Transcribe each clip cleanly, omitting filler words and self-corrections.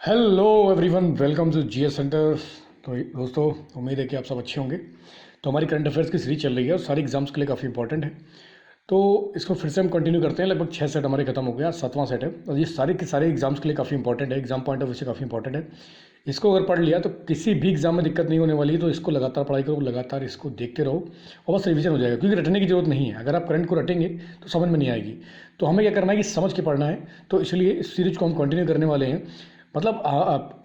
Hello everyone, welcome to GS centre. तो दोस्तों, उम्मीद है कि आप सब अच्छे होंगे। तो हमारी करंट अफेयर्स की सीरीज चल रही है और सारी एग्जाम्स के लिए काफ़ी इंपॉर्टेंट है। तो इसको फिर से हम कंटिन्यू करते हैं। लगभग 6 सेट हमारे खत्म हो गया, 7वां सेट है और ये सारे के सारे एग्जाम्स के लिए काफ़ी इंपॉर्टेंट है। एग्जाम पॉइंट ऑफ व्यू से काफ़ी इंपॉर्टेंट है। इसको अगर पढ़ लिया तो किसी भी एग्जाम में दिक्कत नहीं होने वाली है। तो इसको लगातार पढ़ाई करो, लगातार इसको देखते रहो और बस रिवीजन हो जाएगा, क्योंकि रटने की जरूरत नहीं है। अगर आप करंट को रटेंगे तो समझ में नहीं आएगी। तो हमें क्या करना है कि समझ के पढ़ना है। तो इसलिए इस सीरीज को हम कंटिन्यू करने वाले हैं। मतलब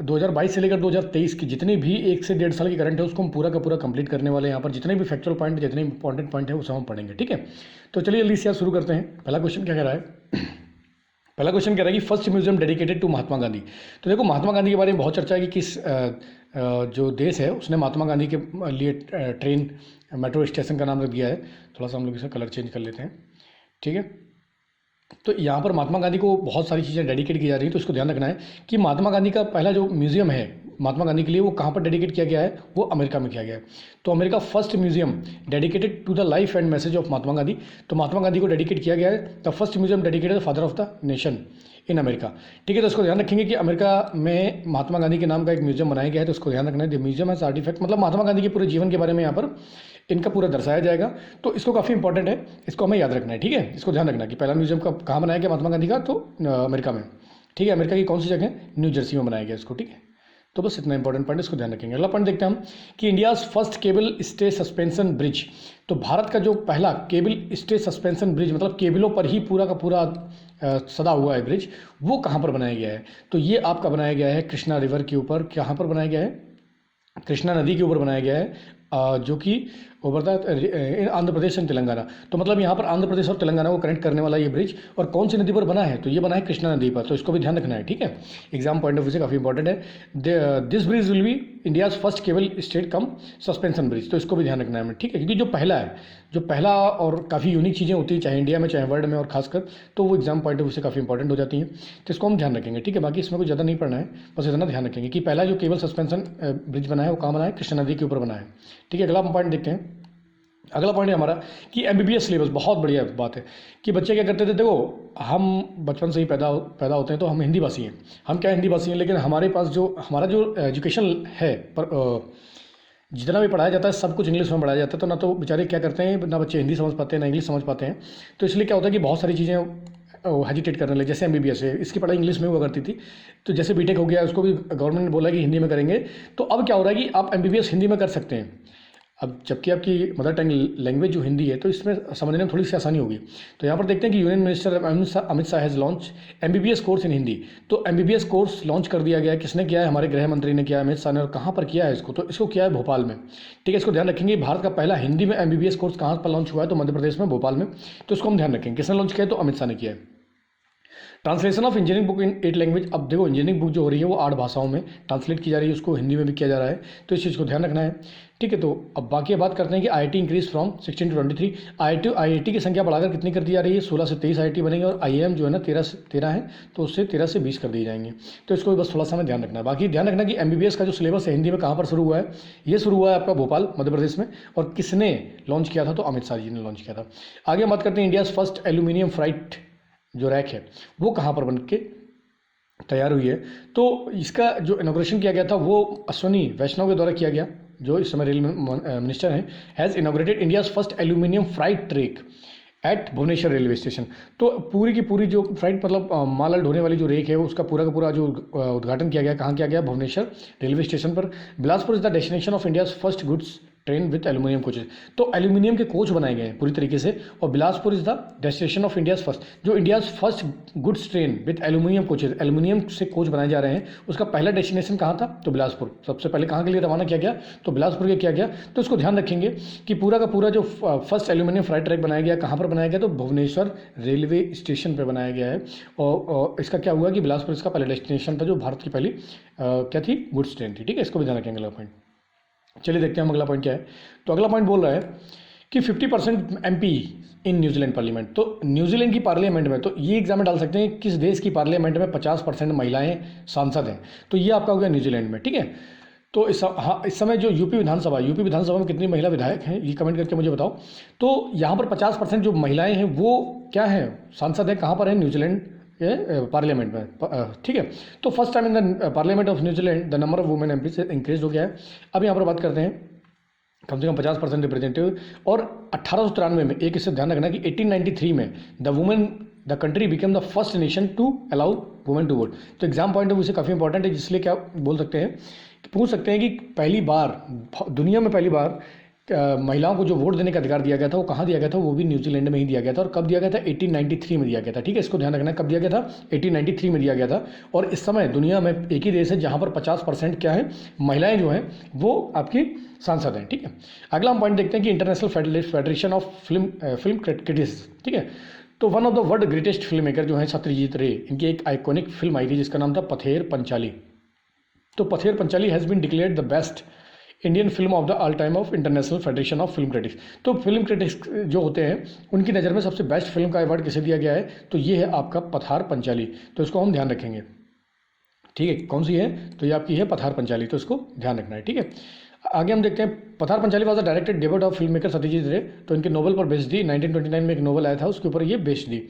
2022 से लेकर 2023 की जितनी भी 1 से 1.5 साल की करंट है उसको हम पूरा का पूरा कंप्लीट करने वाले हैं। यहाँ पर जितने भी फैक्चुअल पॉइंट, जितने इंपॉर्टेंट पॉइंट है वो सब हम पढ़ेंगे, ठीक है। तो चलिए जल्दी से शुरू करते हैं। पहला क्वेश्चन क्या कह रहा है? पहला क्वेश्चन कह रहा है कि फर्स्ट म्यूजियम डेडिकेटेड टू महात्मा गांधी। तो देखो, महात्मा गांधी के बारे में बहुत चर्चा है कि किस जो देश है उसने महात्मा गांधी के लिए ट्रेन मेट्रो स्टेशन का नाम रख दिया है। थोड़ा सा हम लोग इसका कलर चेंज कर लेते हैं, ठीक है। तो यहाँ पर महात्मा गांधी को बहुत सारी चीज़ें डेडिकेट की जा रही हैं। तो इसको ध्यान रखना है कि महात्मा गांधी का पहला जो म्यूजियम है महात्मा गांधी के लिए, वो कहाँ पर डेडिकेट किया गया है? वो अमेरिका में किया गया है। तो America first museum dedicated to the life and message of Mahatma Gandhi. तो महात्मा गांधी को डेडिकेट किया गया है the first museum dedicated father of the nation in America, ठीक है। तो इसको ध्यान रखेंगे कि अमेरिका में महात्मा गांधी के नाम का एक म्यूजियम बनाया गया है। तो इसको ध्यान रखना है। द म्यूजियम है आर्टिफैक्ट, मतलब महात्मा गांधी के पूरे जीवन के बारे में यहाँ पर इनका पूरा दर्शाया जाएगा। तो इसको काफ़ी इंपॉर्टेंट है, इसको हमें याद रखना है, ठीक है। इसको ध्यान रखना है कि पहला म्यूजियम कहाँ बनाया गया महात्मा गांधी का? तो अमेरिका में, ठीक है। अमेरिका की कौन सी जगह? न्यू जर्सी में बनाया गया इसको, ठीक है। तो बस इतना इंपॉर्टेंट पॉइंट, इसको ध्यान रखेंगे। अगला पॉइंट देखते हैं हम कि India's first cable stay suspension bridge. तो भारत का जो पहला केबल स्टे सस्पेंशन ब्रिज, मतलब केबलों पर ही पूरा का पूरा सदा हुआ है ब्रिज, वो कहाँ पर बनाया गया है? तो ये आपका बनाया गया है कृष्णा रिवर के ऊपर। कहाँ पर बनाया गया है? कृष्णा नदी के ऊपर बनाया गया है, जो कि वो बढ़ता है आंध्र प्रदेश एंड तेलंगाना। तो मतलब यहाँ पर आंध्र प्रदेश और तेलंगाना को कनेक्ट करने वाला ये ब्रिज, और कौन सी नदी पर बना है? तो ये बना है कृष्णा नदी पर। तो इसको भी ध्यान रखना है, ठीक है। एग्जाम पॉइंट ऑफ व्यू से काफ़ी इंपॉर्टेंट है। This bridge will be India's first cable stayed come suspension bridge. तो इसको भी ध्यान रखना है हमें, ठीक है। क्योंकि जो पहला है, जो पहला और काफ़ी यूनिक चीज़ें होती है, चाहे इंडिया में चाहे वर्ल्ड में, और खासकर तो वो एग्जाम पॉइंट ऑफ व्यू से काफ़ी इंपॉर्टेंट हो जाती हैं। तो इसको हम ध्यान रखेंगे, ठीक है। बाकी इसमें कुछ ज़्यादा नहीं पढ़ना है, बस इतना ध्यान रखेंगे कि पहला जो केबल सस्पेंशन ब्रिज बना है वो कहाँ बना है? कृष्णा नदी के ऊपर बना है, ठीक है। अगला पॉइंट देखते हैं। अगला पॉइंट है हमारा कि एमबीबीएस सिलेबस। बहुत बढ़िया बात है कि बच्चे क्या करते थे। देखो, हम बचपन से ही पैदा होते हैं तो हम हिंदी भाषी हैं। हम क्या हिंदी भाषी हैं, लेकिन हमारे पास जो हमारा जो एजुकेशन है, पर जितना भी पढ़ाया जाता है सब कुछ इंग्लिश में पढ़ाया जाता है। तो ना तो बेचारे क्या करते हैं, ना बच्चे हिंदी समझ पाते हैं ना इंग्लिश समझ पाते हैं। तो इसलिए क्या होता है कि बहुत सारी चीज़ें हेजिटेट करने लगे। जैसे एमबीबीएस है, इसकी पढ़ाई इंग्लिश में हुआ करती थी। तो जैसे बीटेक हो गया, उसको भी गवर्नमेंट ने बोला कि हिंदी में करेंगे। तो अब क्या हो रहा है कि आप एमबीबीएस हिंदी में कर सकते हैं। अब जबकि आपकी मदर टंग लैंग्वेज जो हिंदी है, तो इसमें समझने में थोड़ी सी आसानी होगी। तो यहाँ पर देखते हैं कि union minister Amit Shah has launch MBBS course in Hindi. तो एमबीबीएस कोर्स लॉन्च कर दिया गया है। किसने किया है? हमारे गृह मंत्री ने किया है, अमित शाह ने। और कहाँ पर किया है इसको? तो इसको किया है भोपाल में, ठीक है। इसको ध्यान रखेंगे। भारत का पहला हिंदी में एमबीबीएस कोर्स कहाँ पर लॉन्च हुआ है? तो मध्य प्रदेश में, भोपाल में। तो इसको हम ध्यान रखेंगे, किसने लॉन्च किया है? तो अमित शाह ने किया है। Translation of engineering book in 8 language. अब देखो, इंजीनियरिंग बुक जो हो रही है वो 8 भाषाओं में ट्रांसलेट की जा रही है, उसको हिंदी में भी किया जा रहा है। तो इस चीज़ को ध्यान रखना है, ठीक है। तो अब बाकी बात करते हैं कि IIT increase from 16 to 23। IIT की संख्या बढ़ाकर कितनी कर दी जा रही है? 16 से 23 आईआईटी बनेंगे। और आईआईएम जो है ना 13 है, तो उससे 13 से 20 कर दिए जाएंगे। तो इसको भी बस थोड़ा सा हमें ध्यान रखना है। बाकी ध्यान रखना कि एमबीबीएस का जो सिलेबस है हिंदी में कहाँ पर शुरू हुआ है? ये शुरू हुआ है आपका भोपाल, मध्य प्रदेश में। और किसने लॉन्च किया था? तो अमित शाह जी ने लॉन्च किया था। आगे बात करते हैं, इंडियाज़ फर्स्ट एल्यूमिनियम फ्राइट जो रैक है वो कहाँ पर बन के तैयार हुई है? तो इसका जो इनॉग्रेशन किया गया था वो अश्वनी वैष्णव के द्वारा किया गया, जो इस समय रेल मिनिस्टर हैं। Has inaugurated India's first aluminium freight track at Bhubaneswar railway station. तो पूरी की पूरी जो फ्राइट, मतलब माल ढोने वाली जो रेक है, उसका पूरा का पूरा जो उद्घाटन किया गया, कहाँ किया गया? भुवनेश्वर रेलवे स्टेशन पर। Bilaspur is the destination of India's first goods train with aluminium coaches. तो एल्यूमिनियम के कोच बनाए गए हैं पूरी तरीके से। और Bilaspur is the destination of India's first, जो India's first goods train with aluminium coaches, aluminium से कोच बनाए जा रहे हैं। उसका पहला डेस्टिनेशन कहाँ था? तो बिलासपुर। सबसे पहले कहाँ के लिए रवाना किया गया? तो बिलासपुर के किया गया। तो इसको ध्यान रखेंगे कि पूरा का पूरा जो फर्स्ट एल्यूमिनियम फ्राइट ट्रैक बनाया गया, कहाँ पर बनाया गया? तो भुवनेश्वर रेलवे स्टेशन पर बनाया गया है। और इसका क्या हुआ कि बिलासपुर इसका पहला डेस्टिनेशन था, जो भारत की पहली क्या थी? गुड्स ट्रेन थी, ठीक है। इसको भी ध्यान रखेंगे। अगला पॉइंट चलिए देखते हैं हम, अगला पॉइंट क्या है। तो अगला पॉइंट बोल रहा है कि 50% एमपी इन न्यूजीलैंड पार्लियामेंट। तो न्यूजीलैंड की पार्लियामेंट में, तो ये एग्जाम में डाल सकते हैं किस देश की पार्लियामेंट में 50% महिलाएं सांसद हैं? तो ये आपका हो गया न्यूजीलैंड में, ठीक है। तो इस समय जो यूपी विधानसभा में कितनी महिला विधायक हैं, ये कमेंट करके मुझे बताओ। तो यहाँ पर 50% जो महिलाएं हैं वो क्या हैं? सांसद हैं। कहाँ पर है? न्यूजीलैंड ये पार्लियामेंट में, ठीक है। तो first time in the parliament of New Zealand the number of women MP से इंक्रीज हो गया है। अब यहाँ पर बात करते हैं कम से कम 50% रिप्रेजेंटेटिव। और 1893 में, एक इससे ध्यान रखना कि 1893 में the country became the first nation to allow women to vote. तो एग्जाम पॉइंट ऑफ व्यू से काफ़ी इंपॉर्टेंट है, जिसलिए क्या बोल सकते हैं, पूछ सकते हैं कि पहली बार दुनिया में पहली बार महिलाओं को जो वोट देने का अधिकार दिया गया था वो कहाँ दिया गया था, वो भी न्यूजीलैंड में ही दिया गया था। और कब दिया गया था, 1893 में दिया गया था, ठीक है। इसको ध्यान रखना है, कब दिया गया था, 1893 में दिया गया था। और इस समय दुनिया में एक ही देश है जहाँ पर 50% क्या है, महिलाएं जो हैं वो आपकी सांसद हैं, ठीक है। अगला हम पॉइंट देखते हैं कि international federation of film critics, ठीक है। तो one of the world greatest film maker जो है सत्यजीत रे, इनकी एक आइकॉनिक फिल्म आई थी जिसका नाम था पथेर पंचाली। तो Pather Panchali has been declared the best Indian film of the all time of international federation of film critics. तो फिल्म क्रिटिक्स जो होते हैं उनकी नज़र में सबसे बेस्ट फिल्म का अवार्ड किसे दिया गया है, तो ये है आपका पथार पंचाली। तो इसको हम ध्यान रखेंगे, ठीक है। कौन सी है, तो ये आपकी है पथार पंचाली, तो इसको ध्यान रखना है, ठीक है। आगे हम देखते हैं, पथार Panchali was the directed debut of film maker Satyajit रे। तो इनके नोवेल पर बेस्ड दी, 1929 में एक नोवेल आया था उसके ऊपर ये बेस्ड दी।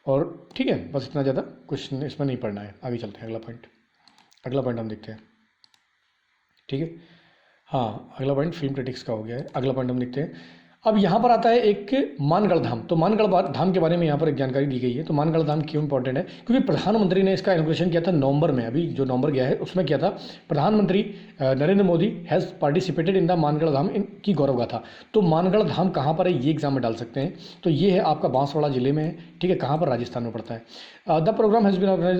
और ठीक है, बस इतना ज़्यादा कुछ इसमें नहीं पढ़ना है। आगे चलते हैं, अगला पॉइंट हम देखते हैं, ठीक है। हाँ, अगला पॉइंट फिल्म क्रिटिक्स का हो गया है। अगला पॉइंट हम देखते हैं, अब यहाँ पर आता है एक मानगढ़ धाम। तो मानगढ़ धाम के बारे में यहाँ पर एक जानकारी दी गई है। तो मानगढ़ धाम क्यों इंपॉर्टेंट है, क्योंकि प्रधानमंत्री ने इसका इनॉग्रेशन किया था नवंबर में, अभी जो नवंबर गया है उसमें किया था। प्रधानमंत्री Narendra Modi has participated in the Mangarh Dham की गौरव गाथा। तो मानगढ़ धाम कहाँ पर है, ये एग्जाम में डाल सकते हैं। तो ये है आपका बांसवाड़ा जिले में है, ठीक है। कहाँ पर, राजस्थान में पड़ता है। The programme has been organise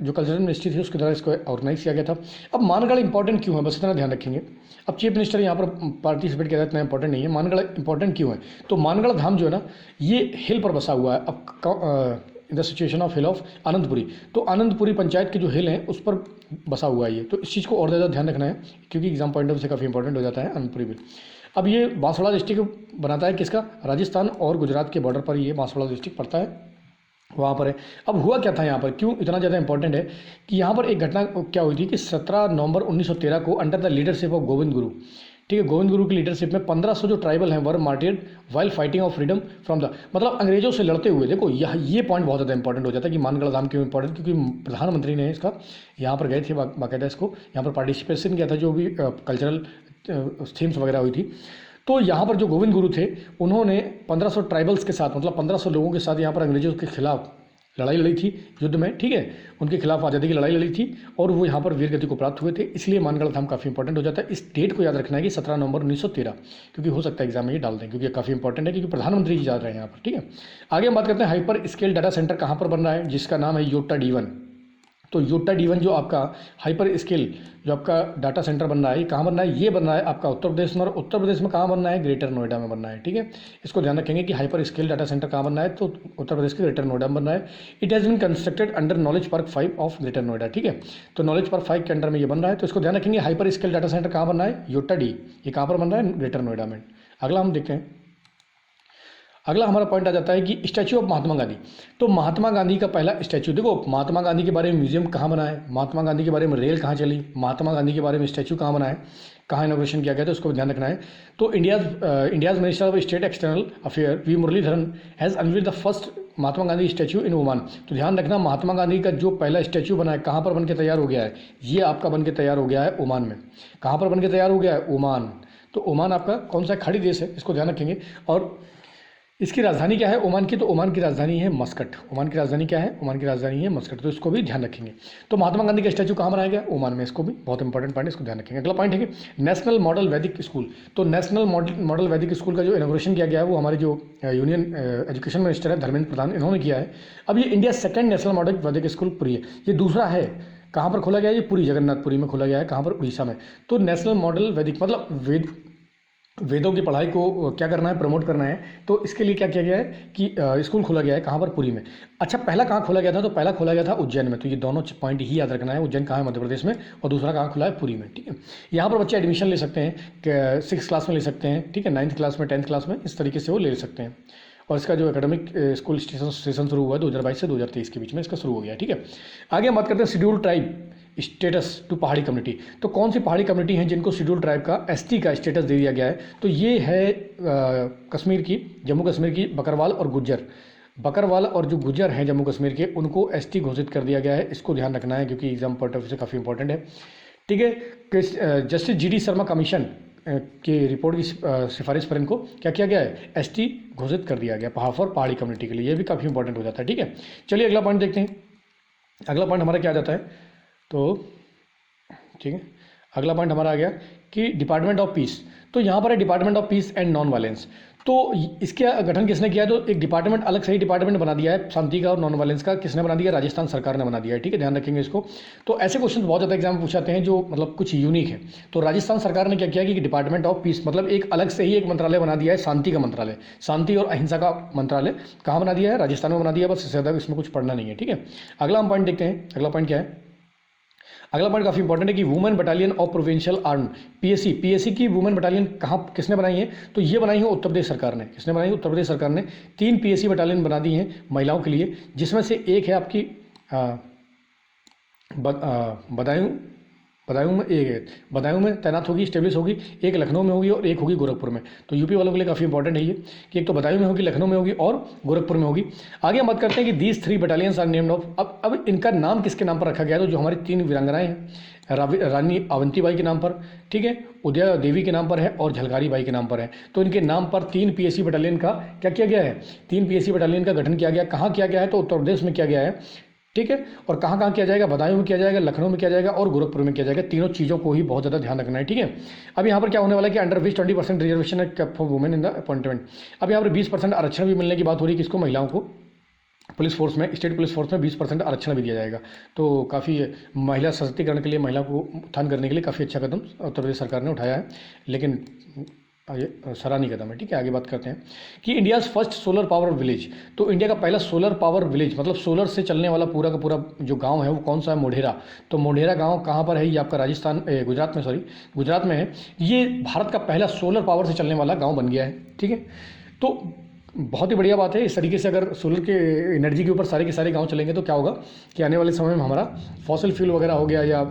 जो कल्चरल मिनिस्ट्री थी उसके द्वारा इसको ऑर्गेनाइज किया गया था। अब मानगढ़ इंपॉर्टेंट क्यों है, बस इतना ध्यान रखेंगे। अब चीफ मिनिस्टर यहाँ पर पार्टिसिपेट किया था, इतना इंपॉर्टेंट नहीं है। मानगढ़ इंपॉर्टेंट क्यों है, तो मानगढ़ धाम जो है ना, ये हिल पर बसा हुआ है। अब in the situation of hill of Anandpuri, तो आनंदपुरी पंचायत के जो हिल हैं उस पर बसा हुआ है ये। तो इस चीज़ को और ज़्यादा ध्यान रखना है, क्योंकि एग्जाम पॉइंट ऑफ से काफ़ी इंपॉर्टेंट हो जाता है आनंदपुरी बिल। अब ये बांसवाड़ा डिस्ट्रिक्ट बनाता है किसका, राजस्थान और गुजरात के बॉर्डर पर ये बांसवाड़ा डिस्ट्रिक्ट पड़ता है, वहाँ पर है। अब हुआ क्या था यहाँ पर, क्यों इतना ज़्यादा इंपॉर्टेंट है कि यहाँ पर एक घटना क्या हुई थी कि 17 नवंबर 1913 को under the leadership of Govind Guru, ठीक है, गोविंद गुरु की लीडरशिप में 1500 जो ट्राइबल हैं were martyred while fighting of freedom from the, मतलब अंग्रेजों से लड़ते हुए। देखो ये पॉइंट बहुत ज़्यादा इंपॉर्टेंट हो जाता है कि मानगढ़ धाम क्यों इंपॉर्टेंट, क्योंकि प्रधानमंत्री ने इसका यहाँ पर गए थे, बाकायदा इसको यहाँ पर पार्टिसिपेशन किया था, जो भी कल्चरल थीम्स वगैरह हुई थी। तो यहाँ पर जो गोविंद गुरु थे उन्होंने 1500 ट्राइबल्स के साथ, मतलब 1500 लोगों के साथ यहाँ पर अंग्रेजों के खिलाफ लड़ाई लड़ी थी युद्ध में, ठीक है। उनके खिलाफ आज़ादी की लड़ाई लड़ी थी और वो यहाँ पर वीर गति को प्राप्त हुए थे। इसलिए मानगढ़ धाम काफ़ी इंपॉर्टेंट हो जाता है। इस डेट को याद रखना है कि 17 नवंबर 1913, क्योंकि हो सकता है एग्जाम में ये डाल दें, क्योंकि ये काफ़ी इंपॉर्टेंट है, क्योंकि प्रधानमंत्री जी जा रहे हैं यहाँ पर, ठीक है। आगे हम बात करते हैं हाइपर स्केल डाटा सेंटर कहाँ पर बन रहा है, जिसका नाम है योटा D1। तो योटा D1 जो आपका हाइपर स्केल जो आपका डाटा सेंटर बन रहा है, ये कहाँ बन रहा है, ये बन रहा है आपका उत्तर प्रदेश में। और उत्तर प्रदेश में कहाँ बन रहा है, ग्रेटर नोएडा में बन रहा है, ठीक है। इसको ध्यान रखेंगे कि हाइपर स्केल डाटा सेंटर कहाँ बन रहा है, तो उत्तर प्रदेश के ग्रेटर नोएडा में बन रहा है। It has been constructed under knowledge park 5 of greater Noida, ठीक है। तो नॉलेज पार्क 5 के अंडर में ये बन रहा है। तो इसको ध्यान रखेंगे, हाइपर स्केल डाटा सेंटर कहाँ बन रहा है, योटा D, ये कहाँ पर बन रहा है, ग्रेटर नोएडा में। अगला हम देखते हैं, अगला हमारा पॉइंट आ जाता है कि स्टैचू ऑफ महात्मा गांधी। तो महात्मा गांधी का पहला स्टैचू, देखो महात्मा गांधी के बारे में म्यूजियम कहाँ बना है, महात्मा गांधी के बारे में रेल कहाँ चली, महात्मा गांधी के बारे में स्टैचू कहाँ बना है, कहाँ इनॉग्रेशन किया गया, तो उसको ध्यान रखना है। तो India's minister of state external affair V Muraleedharan has unveiled the first Mahatma Gandhi statue in Oman. तो ध्यान रखना, महात्मा गांधी का जो पहला स्टैचू बना है कहाँ पर बन के तैयार हो गया है, ये आपका बन के तैयार हो गया है ओमान में। कहाँ पर बन के तैयार हो गया है, ओमान। तो ओमान आपका कौन सा खाड़ी देश है, इसको ध्यान रखेंगे। और इसकी राजधानी क्या है ओमान की, तो ओमान की राजधानी है मस्कट। ओमान की राजधानी क्या है, ओमान की राजधानी है मस्कट। तो इसको भी ध्यान रखेंगे। तो महात्मा गांधी का स्टैचू कहाँ बनाया गया, ओमान में। इसको भी बहुत इंपॉर्टेंट पॉइंट, इसको ध्यान रखेंगे। अगला पॉइंट है कि नेशनल मॉडल वैदिक स्कूल। तो नेशनल मॉडल वैदिक स्कूल का जो इनॉग्रेशन किया गया है वो हमारे जो यूनियन एजुकेशन मिनिस्टर है धर्मेंद्र प्रधान, इन्होंने किया है। अब ये इंडिया सेकेंड नेशनल मॉडल वैदिक स्कूल पुरी है, ये दूसरा है। कहाँ पर खोला गया है, ये पुरी जगन्नाथपुरी में खोला गया है। कहाँ पर, उड़ीसा में। तो नेशनल मॉडल वैदिक मतलब वेदों की पढ़ाई को क्या करना है, प्रमोट करना है। तो इसके लिए क्या किया गया है कि स्कूल खोला गया है, कहाँ पर, पुरी में। अच्छा, पहला कहाँ खोला गया था, तो पहला खोला गया था उज्जैन में। तो ये दोनों पॉइंट ही याद रखना है, उज्जैन कहाँ है, मध्य प्रदेश में, और दूसरा कहाँ खुला है, पुरी में, ठीक है। यहाँ पर बच्चे एडमिशन ले सकते हैं, 6 क्लास में ले सकते हैं, ठीक है, 9th क्लास में, 10th क्लास में, इस तरीके से वो ले सकते हैं। और इसका जो एकेडमिक स्कूल सेशन शुरू हुआ है 2022 से 2023 के बीच में इसका शुरू हो गया है, ठीक है। आगे हम बात करते हैं शेड्यूल ट्राइब स्टेटस टू पहाड़ी कम्युनिटी। तो कौन सी पहाड़ी कम्युनिटी हैं जिनको शेड्यूल ट्राइब का ST का स्टेटस दे दिया गया है, तो ये है कश्मीर की, जम्मू कश्मीर की बकरवाल और गुज्जर। बकरवाल और जो गुजर हैं जम्मू कश्मीर के, उनको एसटी घोषित कर दिया गया है। इसको ध्यान रखना है क्योंकि एग्जाम पॉइंट ऑफ व्यू से काफ़ी इंपॉर्टेंट है। ठीक है, जस्टिस जीडी शर्मा कमीशन की रिपोर्ट की सिफारिश पर इनको क्या किया गया है, एसटी घोषित कर दिया गया फॉर पहाड़ी कम्युनिटी के लिए। ये भी काफ़ी इंपॉर्टेंट हो जाता है। ठीक है, चलिए अगला पॉइंट देखते हैं। अगला पॉइंट हमारा क्या आ जाता है, तो ठीक है, अगला पॉइंट हमारा आ गया कि डिपार्टमेंट ऑफ पीस। तो यहाँ पर है department of peace and non violence. तो इसके गठन किसने किया है, तो एक डिपार्टमेंट अलग से ही डिपार्टमेंट बना दिया है शांति का और नॉन वायलेंस का। किसने बना दिया, राजस्थान सरकार ने बना दिया है। ठीक है, ध्यान रखेंगे इसको। तो ऐसे क्वेश्चन बहुत ज़्यादा एग्जाम में पूछाते हैं जो मतलब कुछ यूनिक है। तो राजस्थान सरकार ने क्या किया कि डिपार्टमेंट ऑफ पीस मतलब एक अलग से ही एक मंत्रालय बना दिया है, शांति का मंत्रालय, शांति और अहिंसा का मंत्रालय। कहाँ बना दिया है, राजस्थान में बना दिया है। बस इससे ज़्यादा इसमें कुछ पढ़ना नहीं है। ठीक है, अगला हम पॉइंट देखते हैं। अगला पॉइंट क्या है, अगला पॉइंट काफी इंपॉर्टेंट है कि women battalion of provincial arm, PAC की वुमेन बटालियन कहाँ किसने बनाई है, तो ये बनाई है उत्तर प्रदेश सरकार ने। किसने बनाई है, उत्तर प्रदेश सरकार ने 3 पीएसी बटालियन बना दी हैं महिलाओं के लिए, जिसमें से एक है आपकी बदायूं में तैनात होगी, स्टेब्लिश होगी, एक लखनऊ में होगी और एक होगी गोरखपुर में। तो यूपी वालों के लिए काफ़ी इंपॉर्टेंट है ये कि एक तो बदायूं में होगी, लखनऊ में होगी और गोरखपुर में होगी। आगे हम बात करते हैं कि these 3 battalions are named of. अब इनका नाम किसके नाम पर रखा गया है, तो जो हमारी 3 वीरांगनाएं हैं, रानी अवंतीबाई के नाम पर, ठीक है, उदया देवी के नाम पर है और झलकारी बाई के नाम पर है। तो इनके नाम पर 3 पीएसी बटालियन का क्या किया गया है, 3 पीएसी बटालियन का गठन किया गया। कहाँ किया गया है, तो उत्तर प्रदेश में किया गया है। ठीक है, और कहाँ कहाँ किया जाएगा, बदायूं में किया जाएगा, लखनऊ में किया जाएगा और गोरखपुर में किया जाएगा। तीनों चीज़ों को ही बहुत ज़्यादा ध्यान रखना है। ठीक है, अब यहाँ पर क्या होने वाला है कि अंडर विच 20% रिजर्वेशन है for women in the appointment. अब यहाँ पर 20% आरक्षण भी मिलने की बात हो रही है किसको, महिलाओं को पुलिस फोर्स में, स्टेट पुलिस फोर्स में 20% आरक्षण भी दिया जाएगा। तो काफ़ी महिला सशक्तिकरण के लिए, महिला को उत्थान करने के लिए काफ़ी अच्छा कदम उत्तर प्रदेश सरकार ने उठाया है, लेकिन ये सराहनीय कदम है। ठीक है, आगे बात करते हैं कि India's first solar power village. तो इंडिया का पहला सोलर पावर विलेज मतलब सोलर से चलने वाला पूरा का पूरा जो गांव है वो कौन सा है, मोढेरा। तो मोढेरा गांव कहाँ पर है, ये आपका गुजरात में है। ये भारत का पहला सोलर पावर से चलने वाला गाँव बन गया है। ठीक है, तो बहुत ही बढ़िया बात है। इस तरीके से अगर सोलर के एनर्जी के ऊपर सारे के सारे गाँव चलेंगे तो क्या होगा कि आने वाले समय में हमारा फॉसिल फ्यूल वगैरह हो गया या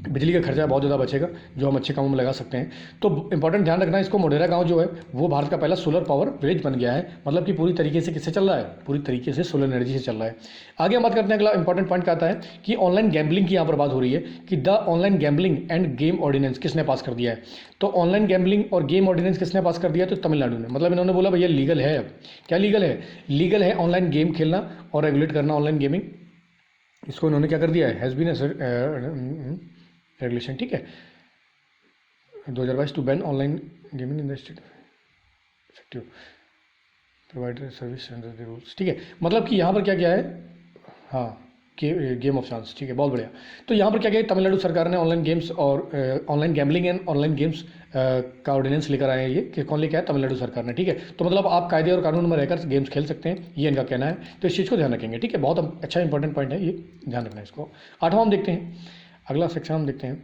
बिजली का खर्चा बहुत ज़्यादा बचेगा, जो हम अच्छे कामों में लगा सकते हैं। तो इंपॉर्टेंट ध्यान रखना है इसको, मोढेरा गांव जो है वो भारत का पहला सोलर पावर विलेज बन गया है। मतलब कि पूरी तरीके से किससे चल रहा है, पूरी तरीके से सोलर एनर्जी से चल रहा है। आगे हम बात करते हैं, अगला इंपॉर्टेंट पॉइंट क्या आता है कि ऑनलाइन गैम्बलिंग की यहाँ पर बात हो रही है कि the online gambling and game ordinance किसने पास कर दिया है। तो ऑनलाइन गैम्बलिंग और गेम ऑर्डिनेंस किसने पास कर दिया है, तो तमिलनाडु ने। मतलब इन्होंने बोला भैया लीगल है। अब क्या लीगल है, लीगल है ऑनलाइन गेम खेलना और रेगुलेट करना ऑनलाइन गेमिंग। इसको इन्होंने क्या कर दिया है, हैज़ बीन रेगुलेशन। ठीक है, 2022 to ban online gaming in the state effective provider service under the rules. ठीक है, मतलब कि यहाँ पर क्या क्या है, हाँ गेम ऑफ चांस। ठीक है, बहुत बढ़िया। तो यहाँ पर क्या क्या है, तमिलनाडु सरकार ने ऑनलाइन गेम्स और online gambling and online games का ऑर्डिनेंस लेकर आए हैं। ये कि कौन लेकर आया, तमिलनाडु सरकार ने। ठीक है, तो मतलब आप कायदे और कानून में रहकर गेम्स खेल सकते हैं, ये इनका कहना है। तो इस चीज़ को ध्यान रखेंगे। ठीक है, बहुत अच्छा इंपॉर्टेंट पॉइंट है ये, ध्यान रखना है इसको। 8वां हम देखते हैं, अगला सेक्शन हम देखते हैं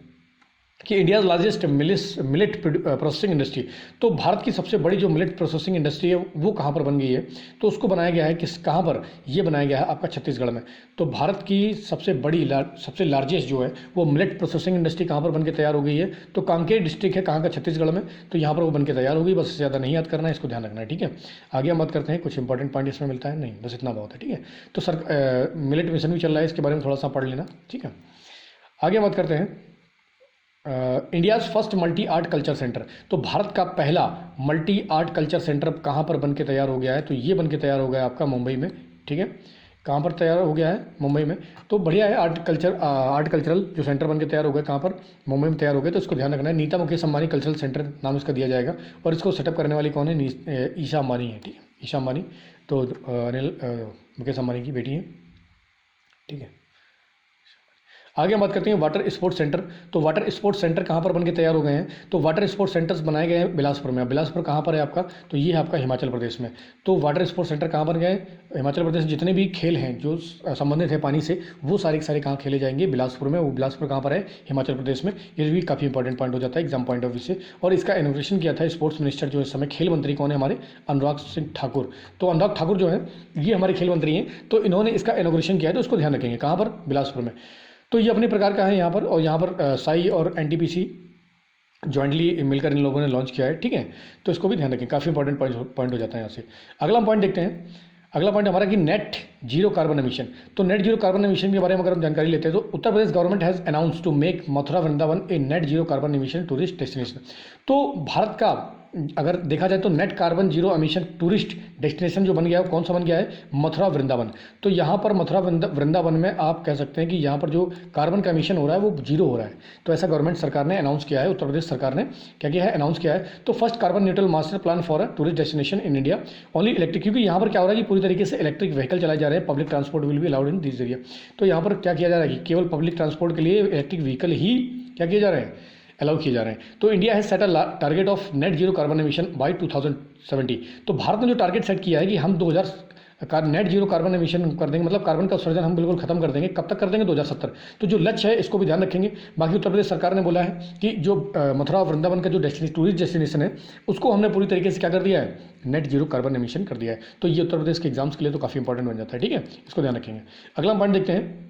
कि India's largest millet processing industry. तो भारत की सबसे बड़ी जो मिलेट प्रोसेसिंग इंडस्ट्री है वो कहाँ पर बन गई है, तो उसको बनाया गया है कहाँ पर, ये बनाया गया है आपका छत्तीसगढ़ में। तो भारत की सबसे बड़ी सबसे लार्जेस्ट जो है वो मिलेट प्रोसेसिंग इंडस्ट्री कहाँ पर बन के तैयार हो गई है, तो कांकेर डिस्ट्रिक्ट है कहाँ का, छत्तीसगढ़ में। तो यहाँ पर वो बन के तैयार होगी, बस ज़्यादा नहीं याद करना है, इसको ध्यान रखना है। ठीक है, आगे हम बात करते हैं, कुछ इंपॉर्टेंट पॉइंट इसमें मिलता है नहीं, बस इतना बहुत है। ठीक है, तो मिलेट मिशन भी चल रहा है, इसके बारे में थोड़ा सा पढ़ लेना। ठीक है, आगे हम बात करते हैं India's first multi art culture centre. तो भारत का पहला मल्टी आर्ट कल्चर सेंटर कहाँ पर बन के तैयार हो गया है, तो ये बन के तैयार हो गया है आपका मुंबई में। ठीक है, कहाँ पर तैयार हो गया है, मुंबई में। तो बढ़िया है, आर्ट कल्चरल जो सेंटर बन के तैयार हो गया, कहाँ पर, मुंबई में तैयार हो गया। तो इसको ध्यान रखना है, नीता मुकेश अंबानी कल्चरल सेंटर नाम इसका दिया जाएगा। और इसको सेटअप करने वाली कौन है, ईशा अंबानी है। ठीक है, ईशा अंबानी तो अनिल मुकेश अंबानी की बेटी है। ठीक है, आगे हम बात करते हैं वाटर स्पोर्ट्स सेंटर। तो वाटर स्पोर्ट्स सेंटर कहाँ पर बनके तैयार हो गए हैं, तो वाटर स्पोर्ट्स सेंटर्स बनाए गए हैं बिलासपुर में। बिलासपुर कहाँ पर है आपका, तो ये है आपका हिमाचल प्रदेश में। तो वाटर स्पोर्ट्स सेंटर कहाँ पर गए, हिमाचल प्रदेश। जितने भी खेल हैं जो संबंधित है पानी से, वो सारे के सारे कहाँ खेले जाएंगे, बिलासपुर में। वो बिलासपुर कहाँ पर है, हिमाचल प्रदेश में। ये भी काफ़ी इंपॉर्टेंट पॉइंट हो जाता है एग्जाम पॉइंट ऑफ व्यू से। और इसका इनोग्रेशन किया था स्पोर्ट्स मिनिस्टर जो इस समय खेल मंत्री कौन है, हमारे अनुराग सिंह ठाकुर। तो अनुराग ठाकुर जो है ये हमारे खेल मंत्री हैं, तो इन्होंने इसका इनोग्रेशन किया है। तो इसको ध्यान रखेंगे, कहाँ पर, बिलासपुर में। तो ये अपने प्रकार का है यहाँ पर। और यहाँ पर साई और एनटीपीसी जॉइंटली मिलकर इन लोगों ने लॉन्च किया है। ठीक है, तो इसको भी ध्यान रखें, काफ़ी इंपॉर्टेंट पॉइंट हो जाता है यहाँ से। अगला हम पॉइंट देखते हैं, अगला पॉइंट हमारा कि नेट जीरो कार्बन एमिशन। तो नेट जीरो कार्बन एमिशन के बारे में अगर हम जानकारी लेते हैं तो Uttar Pradesh government has announce to make Mathura Vrindavan a net zero carbon emission tourist destination. तो भारत का अगर देखा जाए तो net carbon zero emission tourist destination जो बन गया है कौन सा बन गया है, मथुरा वृंदावन। तो यहाँ पर मथुरा वृंदावन में आप कह सकते हैं कि यहाँ पर जो कार्बन का एमिशन हो रहा है वो जीरो हो रहा है। तो ऐसा गवर्नमेंट सरकार ने अनाउंस किया है, उत्तर प्रदेश सरकार ने क्या किया है, अनाउंस किया है। तो first carbon neutral master plan for a tourist destination in India only electric, क्योंकि यहाँ पर क्या हो रहा है कि पूरी तरीके से इलेक्ट्रिक व्हीकल चलाए जा रहे हैं, public transport will be allowed in this area. तो यहाँ पर क्या किया जा रहा है कि केवल पब्लिक ट्रांसपोर्ट के लिए इलेक्ट्रिक व्हीकल ही क्या किए जा रहे हैं, अलाउ किए जा रहे हैं। तो India has set a target of net zero carbon emission by 2070। तो भारत ने जो टारगेट सेट किया है कि हम 2000 नेट जीरो कार्बन एमिशन कर देंगे, मतलब कार्बन का उत्सर्जन हम बिल्कुल खत्म कर देंगे। कब तक कर देंगे, 2070। तो जो लक्ष्य है इसको भी ध्यान रखेंगे। बाकी उत्तर प्रदेश सरकार ने बोला है कि जो मथुरा वृंदावन का जो टूरिस्ट डेस्टिनेशन है उसको हमने पूरी तरीके से क्या कर दिया है, नेट जीरो कार्बन एमिशन कर दिया है। तो ये उत्तर प्रदेश के एग्जाम्स के लिए तो काफ़ी इंपॉर्टेंट बन जाता है, ठीक है, इसको ध्यान रखेंगे। अगला पॉइंट देखते हैं,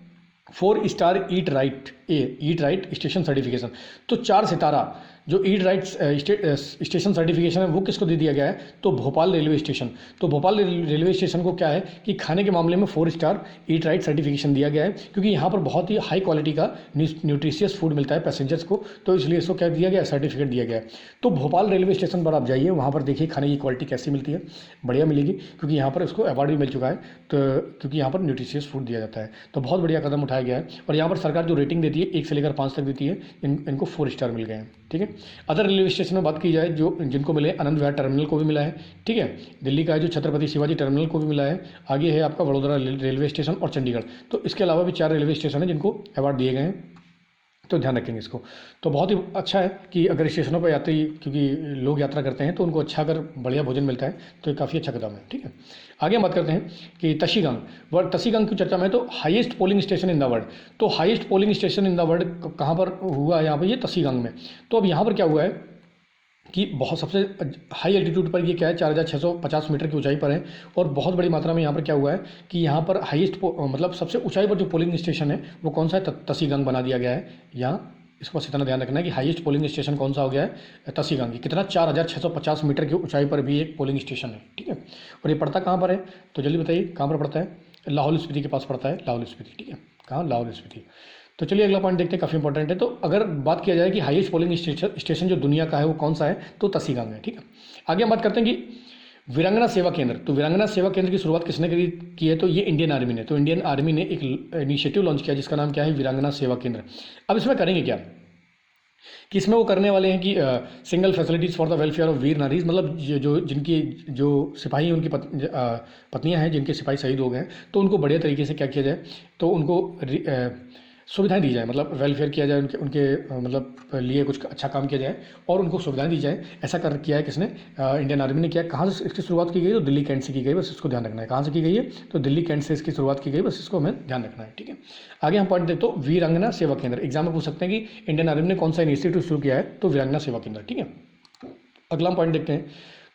4 star eat right station certification. तो 4 सितारा जो ईट राइट स्टेशन सर्टिफिकेशन है वो किसको दे दिया गया है, तो भोपाल रेलवे स्टेशन। तो भोपाल रेलवे स्टेशन को क्या है कि खाने के मामले में 4 स्टार ईट राइट सर्टिफिकेशन दिया गया है, क्योंकि यहाँ पर बहुत ही हाई क्वालिटी का न्यूट्रिशियस फूड मिलता है पैसेंजर्स को, तो इसलिए इसको क्या दिया गया, सर्टिफिकेट दिया गया है। तो भोपाल रेलवे स्टेशन पर आप जाइए, वहाँ पर देखिए खाने की क्वालिटी कैसी मिलती है, बढ़िया मिलेगी, क्योंकि यहाँ पर इसको अवार्ड भी मिल चुका है। तो क्योंकि यहाँ पर न्यूट्रिशियस फूड दिया जाता है, तो बहुत बढ़िया कदम उठाया गया है। और यहाँ पर सरकार जो रेटिंग देती है 1 से लेकर 5 तक देती है, इनको 4 स्टार मिल गए हैं, ठीक है। अदर रेलवे स्टेशन में बात की जाए जो जिनको मिले, आनंद विहार टर्मिनल को भी मिला है, ठीक है। दिल्ली का है जो छत्रपति शिवाजी टर्मिनल को भी मिला है। आगे है आपका वडोदरा रेलवे स्टेशन और चंडीगढ़। तो इसके अलावा भी 4 रेलवे स्टेशन हैं जिनको अवार्ड दिए गए हैं, तो ध्यान रखेंगे इसको। तो बहुत ही अच्छा है कि अगर स्टेशनों पर यात्री, क्योंकि लोग यात्रा करते हैं तो उनको अच्छा अगर बढ़िया भोजन मिलता है तो ये काफ़ी अच्छा कदम है, ठीक है। आगे हम बात करते हैं कि तशीगंग की चर्चा में, तो highest polling station in the world. तो highest polling station in the world कहाँ पर हुआ है, यहाँ पर ये तशीगंग में। तो अब यहाँ पर क्या हुआ है कि बहुत सबसे हाई एल्टीट्यूड पर ये क्या है, 4650 मीटर की ऊंचाई पर है। और बहुत बड़ी मात्रा में यहाँ पर क्या हुआ है कि यहाँ पर हाईएस्ट मतलब सबसे ऊंचाई पर जो पोलिंग स्टेशन है वो कौन सा है, तसीगंग बना दिया गया है यहाँ। इसको बस इतना ध्यान रखना है कि हाईएस्ट पोलिंग स्टेशन कौन सा हो गया है, तसीगंग। कितना, 4650 मीटर की ऊंचाई पर भी एक पोलिंग स्टेशन है, ठीक है। और ये पड़ता कहाँ पर है, तो जल्दी बताइए कहाँ पर पड़ता है, लाहौल स्पीति के पास पड़ता है, लाहौल स्पीति, ठीक है। कहाँ, लाहौल स्पीति। तो चलिए अगला पॉइंट देखते हैं, काफ़ी इंपॉर्टेंट है। तो अगर बात किया जाए कि हाईएस्ट पोलिंग स्टेशन जो दुनिया का है वो कौन सा है, तो तसीगंग है, ठीक है। आगे हम बात करते हैं कि वीरांगना सेवा केंद्र। तो वीरांगना सेवा केंद्र की शुरुआत किसने की है, तो ये इंडियन आर्मी ने। तो इंडियन आर्मी ने एक इनिशिएटिव लॉन्च किया जिसका नाम क्या है, वीरांगना सेवा केंद्र। अब इसमें करेंगे क्या कि इसमें वो करने वाले हैं कि single facilities for the welfare of वीर नारीज, मतलब जो जिनकी जो सिपाही हैं उनकी पत्नियां हैं जिनके सिपाही शहीद हो गए हैं, तो उनको बढ़िया तरीके से क्या किया जाए, तो उनको सुविधाएं दी जाए, मतलब वेलफेयर किया जाए, उनके मतलब लिए कुछ अच्छा काम किया जाए और उनको सुविधाएं दी जाए। ऐसा कर किया है किसने, इंडियन आर्मी ने किया। कहाँ से इसकी शुरुआत की गई, तो दिल्ली कैंट से की गई, बस इसको ध्यान रखना है। कहाँ से की गई है, तो दिल्ली कैंट से इसकी शुरुआत की गई, बस इसको हमें ध्यान रखना है, ठीक है। आगे हम पॉइंट देखते, तो वीरांगना सेवा केंद्र एग्जाम में पूछ सकते हैं कि इंडियन आर्मी ने कौन सा इनिशिएटिव शुरू किया है, तो वीरांगना सेवा केंद्र, ठीक है। अगला हम पॉइंट देखते हैं,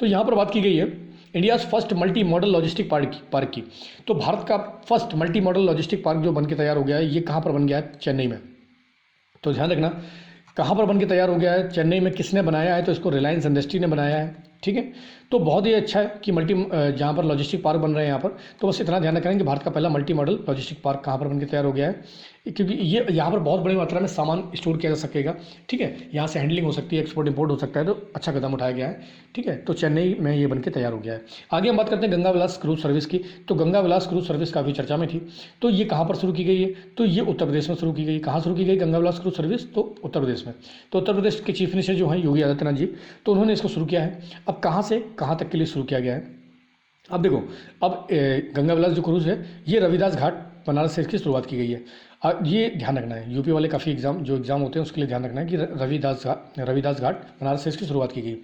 तो यहाँ पर बात की गई है India's first multi modal logistic park की। तो भारत का first multi modal logistic park जो बन के तैयार हो गया है, ये कहाँ पर बन गया है, चेन्नई में। तो ध्यान रखना कहाँ पर बन के तैयार हो गया है, चेन्नई में। किसने बनाया है, तो इसको रिलायंस इंडस्ट्री ने बनाया है, ठीक है। तो बहुत ही अच्छा है कि जहाँ पर लॉजिस्टिक पार्क बन रहे हैं यहाँ पर। तो बस इतना ध्यान रखना कि भारत का पहला मल्टी मॉडल लॉजिस्टिक पार्क कहाँ पर बनकर तैयार हो गया है, क्योंकि ये यहाँ पर बहुत बड़ी मात्रा में सामान स्टोर किया जा सकेगा, ठीक है। यहाँ से हैंडलिंग हो सकती है, एक्सपोर्ट इंपोर्ट हो सकता है, तो अच्छा कदम उठाया गया है, ठीक है। तो चेन्नई में ये बनकर तैयार हो गया है। आगे हम बात करते हैं गंगा विलास क्रूज सर्विस की। तो गंगा विलास क्रूज सर्विस काफ़ी चर्चा में थी, तो ये कहाँ पर शुरू की गई है, तो ये उत्तर प्रदेश में शुरू की गई। कहाँ शुरू की गई गंगा विलास क्रूज सर्विस, तो उत्तर प्रदेश में। तो उत्तर प्रदेश के चीफ मिनिस्टर जो हैं योगी आदित्यनाथ जी, तो उन्होंने इसको शुरू किया है। अब कहाँ से कहाँ तक के लिए शुरू किया गया है, अब देखो, अब गंगा विलास जो क्रूज है ये रविदास घाट बनारस से इसकी शुरुआत की गई है। ये ध्यान रखना है, यूपी वाले काफ़ी एग्जाम होते हैं उसके लिए ध्यान रखना है कि रविदास घाट बनारस से इसकी शुरुआत की गई।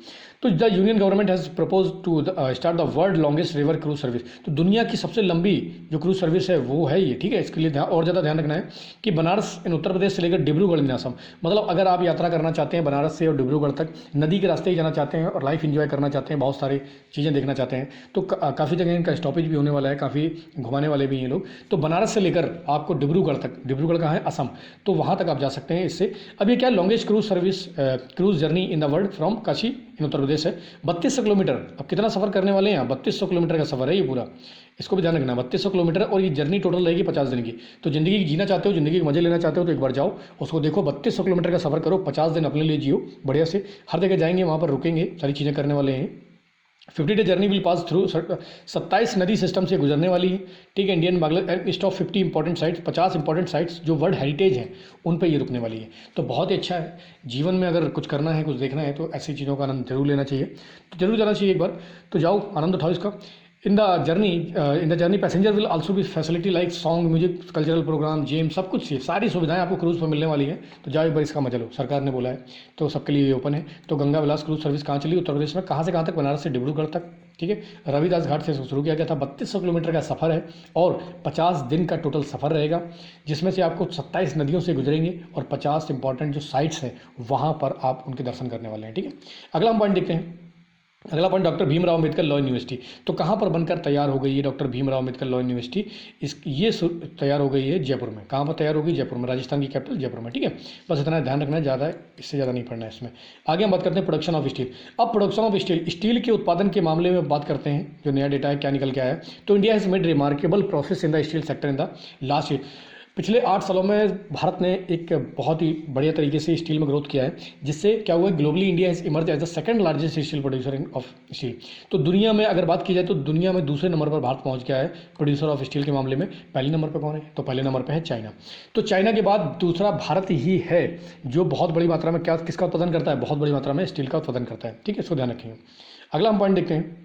तो the union government has propose to start the world longest river cruise service. तो दुनिया की सबसे लंबी जो क्रूज सर्विस है वो है ये, ठीक है। इसके लिए और ज़्यादा ध्यान रखना है कि बनारस इन उत्तर प्रदेश से लेकर डिब्रूगढ़ इन असम, मतलब अगर आप यात्रा करना चाहते हैं बनारस से और डिब्रूगढ़ तक, नदी के रास्ते ही जाना चाहते हैं और लाइफ इंजॉय करना चाहते हैं, बहुत सारी चीज़ें देखना चाहते हैं, तो काफ़ी जगह इनका स्टॉपेज भी होने वाला है, काफ़ी घुमाने वाले भी हैं ये लोग। तो बनारस से लेकर आपको डिब्रूगढ़ तक डिब्रूगढ़ कहाँ है, असम, तो वहाँ तक आप जा सकते हैं इससे। अब ये क्या है, longest cruise service cruise journey in the world from Kashi in Uttar Pradesh है। 3200 किलोमीटर, अब कितना सफ़र करने वाले हैं, 3200 किलोमीटर का सफ़र है ये पूरा, इसको भी ध्यान रखना, 3200 किलोमीटर, और ये जर्नी टोटल रहेगी 50 दिन की। तो ज़िंदगी जीना चाहते हो, ज़िंदगी के मजे लेना चाहते हो, तो एक बार जाओ उसको देखो, 3200 किलोमीटर का सफ़र करो, 50 दिन अपने लिए जियो बढ़िया से, हर जगह जाएंगे, वहाँ पर रुकेंगे, सारी चीज़ें करने वाले हैं। 50 day journey will pass through 27 नदी सिस्टम से गुजरने वाली है, ठीक है। Indian Bangladesh list of 50 important sites, 50 important sites जो वर्ल्ड हेरिटेज हैं उन पे ये रुकने वाली है। तो बहुत ही अच्छा है, जीवन में अगर कुछ करना है, कुछ देखना है, तो ऐसी चीज़ों का आनंद जरूर लेना चाहिए, तो जरूर जाना चाहिए एक बार, तो जाओ आनंद उठाओ इसका। In the journey passenger will also भी facility like song, music, cultural programme, gym, सब कुछ है, सारी सुविधाएं आपको क्रूज़ पर मिलने वाली है। तो जाओ एक बार इसका मजा लो, सरकार ने बोला है तो सबके लिए ये ओपन है। तो गंगा विलास क्रूज सर्विस कहाँ चली, उत्तर प्रदेश में, कहाँ से कहाँ तक, बनारस से डिब्रूगढ़ तक, ठीक है। रविदास घाट से शुरू किया गया था, 3200 किलोमीटर का सफ़र है और 50 दिन का टोटल सफ़र रहेगा, जिसमें से आपको 27 नदियों से गुजरेंगे और 50 इंपॉर्टेंट जो साइट्स हैं वहाँ पर आप उनके दर्शन करने वाले हैं, ठीक है। अगला हम पॉइंट देखते हैं। अगला point, doctor Bhimrao Ambedkar law university, तो कहाँ पर बनकर तैयार हो गई है doctor Bhimrao Ambedkar law university, ये तैयार हो गई है जयपुर में। कहाँ पर तैयार होगी, जयपुर में, राजस्थान की कैपिटल जयपुर में, ठीक है। बस इतना ध्यान रखना है, ज़्यादा इससे ज़्यादा नहीं पढ़ना है इसमें। आगे हम बात करते हैं प्रोडक्शन ऑफ स्टील। अब प्रोडक्शन ऑफ स्टील, स्टील के उत्पादन के मामले में बात करते हैं, जो नया डेटा है क्या निकल के आया है। तो India has made remarkable process in the steel sector in the last year. पिछले 8 सालों में भारत ने एक बहुत ही बढ़िया तरीके से स्टील में ग्रोथ किया है, जिससे क्या हुआ है, globally India has emerge as the second largest steel producer of steel. तो दुनिया में अगर बात की जाए तो दुनिया में दूसरे नंबर पर भारत पहुंच गया है प्रोड्यूसर ऑफ स्टील के मामले में। पहले नंबर पर कौन है, तो पहले नंबर पर है चाइना। तो चाइना के बाद दूसरा भारत ही है जो बहुत बड़ी मात्रा में किसका उत्पादन करता है, बहुत बड़ी मात्रा में स्टील का उत्पादन करता है, ठीक है, इसको ध्यान रखेंगे। अगला हम पॉइंट देखते हैं।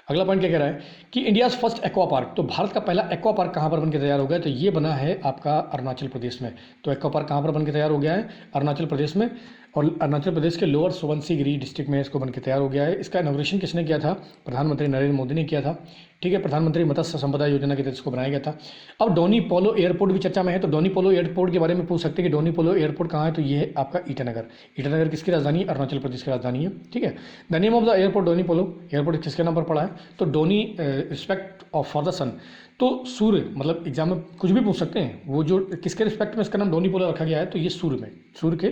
अगला पॉइंट क्या कह रहा है कि इंडियाज़ फर्स्ट एक्वा पार्क, तो भारत का पहला एक्वा पार्क कहाँ पर बनकर तैयार हो गया, तो ये बना है आपका अरुणाचल प्रदेश में। तो एक्वा पार्क कहाँ पर बनकर तैयार हो गया है, अरुणाचल प्रदेश में, और अरुणाचल प्रदेश के लोअर सुबनसिरी डिस्ट्रिक्ट में इसको बनकर तैयार हो गया है। इसका इनॉग्रेशन किसने किया था, प्रधानमंत्री नरेंद्र मोदी ने किया था, ठीक है। प्रधानमंत्री मत्स्य संपदा योजना के तहत इसको बनाया गया था। अब डोनी पोलो एयरपोर्ट भी चर्चा में है, तो डोनी पोलो एयरपोर्ट के बारे में पूछ सकते हैं कि डोनी पोलो एयरपोर्ट कहाँ है, तो ये है आपका ईटानगर। ईटानगर किसकी राजधानी, अरुणाचल प्रदेश की राजधानी है, ठीक है। The name of the airport Donyi Polo airport किसके नाम पर पड़ा है, तो Donyi respect of for the sun, तो सूर्य, मतलब एग्जाम में कुछ भी पूछ सकते हैं, वो जो किसके रिस्पेक्ट में इसका नाम डोनी पोलो रखा गया है, तो ये सूर्य में, सूर्य के,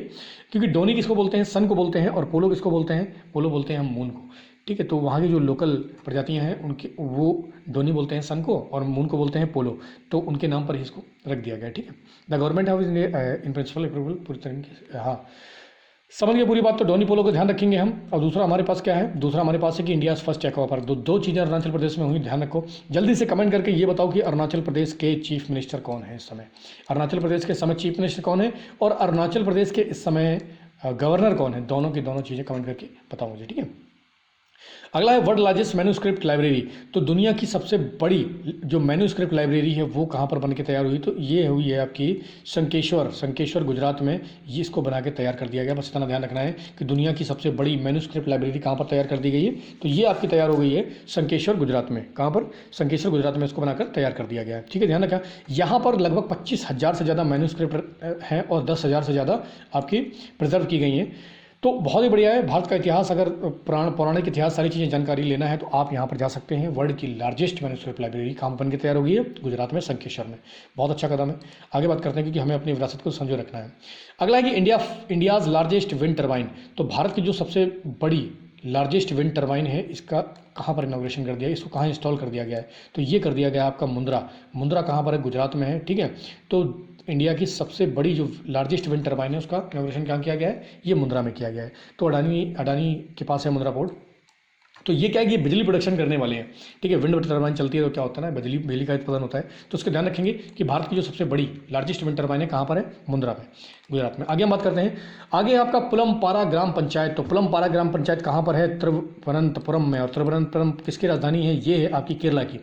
क्योंकि डोनी किसको बोलते हैं, सन को बोलते हैं, और पोलो किसको बोलते हैं, पोलो बोलते हैं हम मून को, ठीक है। तो वहाँ की जो लोकल प्रजातियाँ हैं उनके, वो डोनी बोलते हैं सन को और मून को बोलते हैं पोलो, तो उनके नाम पर ही इसको रख दिया गया है, ठीक है। The government house in principle approval पूरी तरीके से, हाँ समझ गए पूरी बात। तो डोनी पोलो को ध्यान रखेंगे हम। और दूसरा हमारे पास क्या है, दूसरा हमारे पास है कि इंडिया फर्स्ट एक्वा पार्क। दो चीज़ें अरुणाचल प्रदेश में हुई, ध्यान रखो। जल्दी से कमेंट करके ये बताओ कि अरुणाचल प्रदेश के चीफ मिनिस्टर कौन है इस समय, अरुणाचल प्रदेश के इस समय चीफ मिनिस्टर कौन है, और अरुणाचल प्रदेश के इस समय गवर्नर कौन है, दोनों की दोनों चीज़ें कमेंट करके बताओ मुझे, ठीक है। अगला है वर्ल्ड लार्जेस्ट मैन्यूस्क्रिप्ट लाइब्रेरी, तो दुनिया की सबसे बड़ी जो मैन्यूस्क्रिप्ट लाइब्रेरी है वो कहाँ पर बन के तैयार हुई, तो ये हुई है आपकी शंकेश्वर गुजरात में, ये इसको बना के तैयार कर दिया गया। बस इतना ध्यान रखना है कि दुनिया की सबसे बड़ी मैन्यूस्क्रिप्ट लाइब्रेरी कहाँ पर तैयार कर दी गई है, तो ये आपकी तैयार हो गई है शंकेश्वर गुजरात में। कहाँ पर, शंकेश्वर गुजरात में इसको बनाकर तैयार कर दिया गया है, ठीक है, ध्यान रखा। यहाँ पर लगभग 25,000 से ज़्यादा मैन्यूस्क्रिप्ट हैं और 10,000 से ज़्यादा आपकी प्रिजर्व की गई हैं। तो बहुत ही बढ़िया है। भारत का इतिहास, अगर पौराणिक इतिहास, सारी चीज़ें जानकारी लेना है तो आप यहाँ पर जा सकते हैं। वर्ल्ड की लार्जेस्ट मैन्यूस्क्रिप्ट लाइब्रेरी कहाँ बन के तैयार हो गई है, गुजरात में, शंकेश्वर में। बहुत अच्छा कदम है। आगे बात करते हैं क्योंकि हमें अपनी विरासत को संजो रखना है। अगला है कि इंडियाज़ लार्जेस्ट विंड टर्बाइन, तो भारत की जो सबसे बड़ी लार्जेस्ट विंड टर्बाइन है, इसका कहाँ पर इनॉग्रेशन कर दिया, इसको कहाँ इंस्टॉल कर दिया गया है, तो ये कर दिया गया आपका मुंद्रा कहाँ पर है, गुजरात में है, ठीक है। तो इंडिया की सबसे बड़ी जो लार्जेस्ट विंड टर्बाइन है उसका इनॉग्रेशन कहाँ किया गया है, ये मुंद्रा में किया गया है। तो अडानी के पास है मुंद्रा पोर्ट। तो ये क्या है कि बिजली प्रोडक्शन करने वाले हैं, ठीक है। विंड टर्बाइन चलती है तो क्या होता है ना, बिजली का उत्पादन होता है। तो उसका ध्यान रखेंगे कि भारत की जो सबसे बड़ी लार्जेस्ट विंड टर्बाइन है कहाँ पर है, मुंद्रा में, गुजरात में। आगे हम बात करते हैं। आगे आपका पुलमपारा ग्राम पंचायत, तो पुलमपारा ग्राम पंचायत कहाँ पर है, तिरुवनंतपुरम में। और तिरुवनंतपुरम किसकी राजधानी है, ये है आपकी केरला की।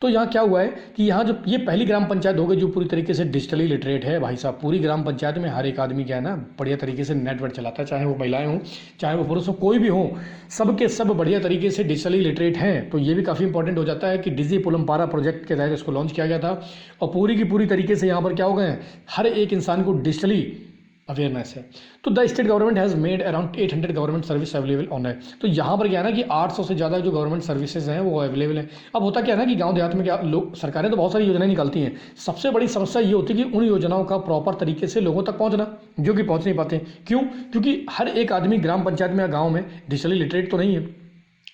तो यहाँ क्या हुआ है कि यहाँ जो ये पहली ग्राम पंचायत हो गई जो पूरी तरीके से डिजिटली लिटरेट है। भाई साहब, पूरी ग्राम पंचायत में हर एक आदमी क्या है ना, बढ़िया तरीके से नेटवर्क चलाता है, चाहे वो महिलाएं हों चाहे वो पुरुष हो, कोई भी हो, सबके सब बढ़िया तरीके से डिजिटली लिटरेट हैं। तो ये भी काफ़ी इंपॉर्टेंट हो जाता है कि डिजी पुलमपारा प्रोजेक्ट के तहत इसको लॉन्च किया गया था। और पूरी की पूरी तरीके से यहाँ पर क्या हो गए, हर एक इंसान को डिजिटली अवेयरनेस है। तो the state government has made around 800 government service available on है। तो यहाँ पर क्या है ना कि 800 से ज़्यादा जो गवर्नमेंट सर्विसेज हैं वो अवेलेबल है। अब होता क्या है ना कि गांव देहात में क्या लोग, सरकारें तो बहुत सारी योजनाएं निकालती हैं, सबसे बड़ी समस्या ये होती है कि उन योजनाओं का प्रॉपर तरीके से लोगों तक पहुँचना, जो कि पहुँच नहीं पाते। क्यों? क्योंकि हर एक आदमी ग्राम पंचायत में या गाँव में डिजिटली लिटरेट तो नहीं है।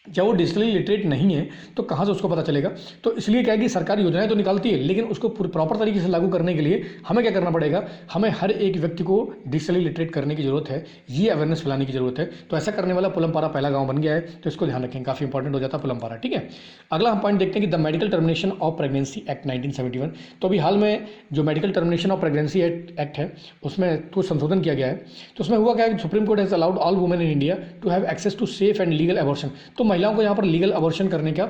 जब वो डिजिटली लिटरेट नहीं है तो कहाँ से उसको पता चलेगा? तो इसलिए क्या है कि सरकार योजनाएं तो निकालती है, लेकिन उसको प्रॉपर तरीके से लागू करने के लिए हमें क्या करना पड़ेगा? हमें हर एक व्यक्ति को डिजिटली लिटरेट करने की जरूरत है, ये अवेयरनेस फैलाने की जरूरत है। तो ऐसा करने वाला पुलमपारा पहला गाँव बन गया है, तो इसको ध्यान रखें, काफ़ी इंपॉर्टेंट हो जाता है पुलमपारा। ठीक है, अगला हम पॉइंट देखते हैं कि the medical termination of pregnancy act 1971। तो अभी हाल में जो medical termination of pregnancy act है उसमें कुछ संशोधन किया गया है। तो उसमें हुआ क्या है? Supreme Court has allowed all women in India to have access to safe and legal abortion. तो महिलाओं को यहाँ पर लीगल अबॉर्शन करने का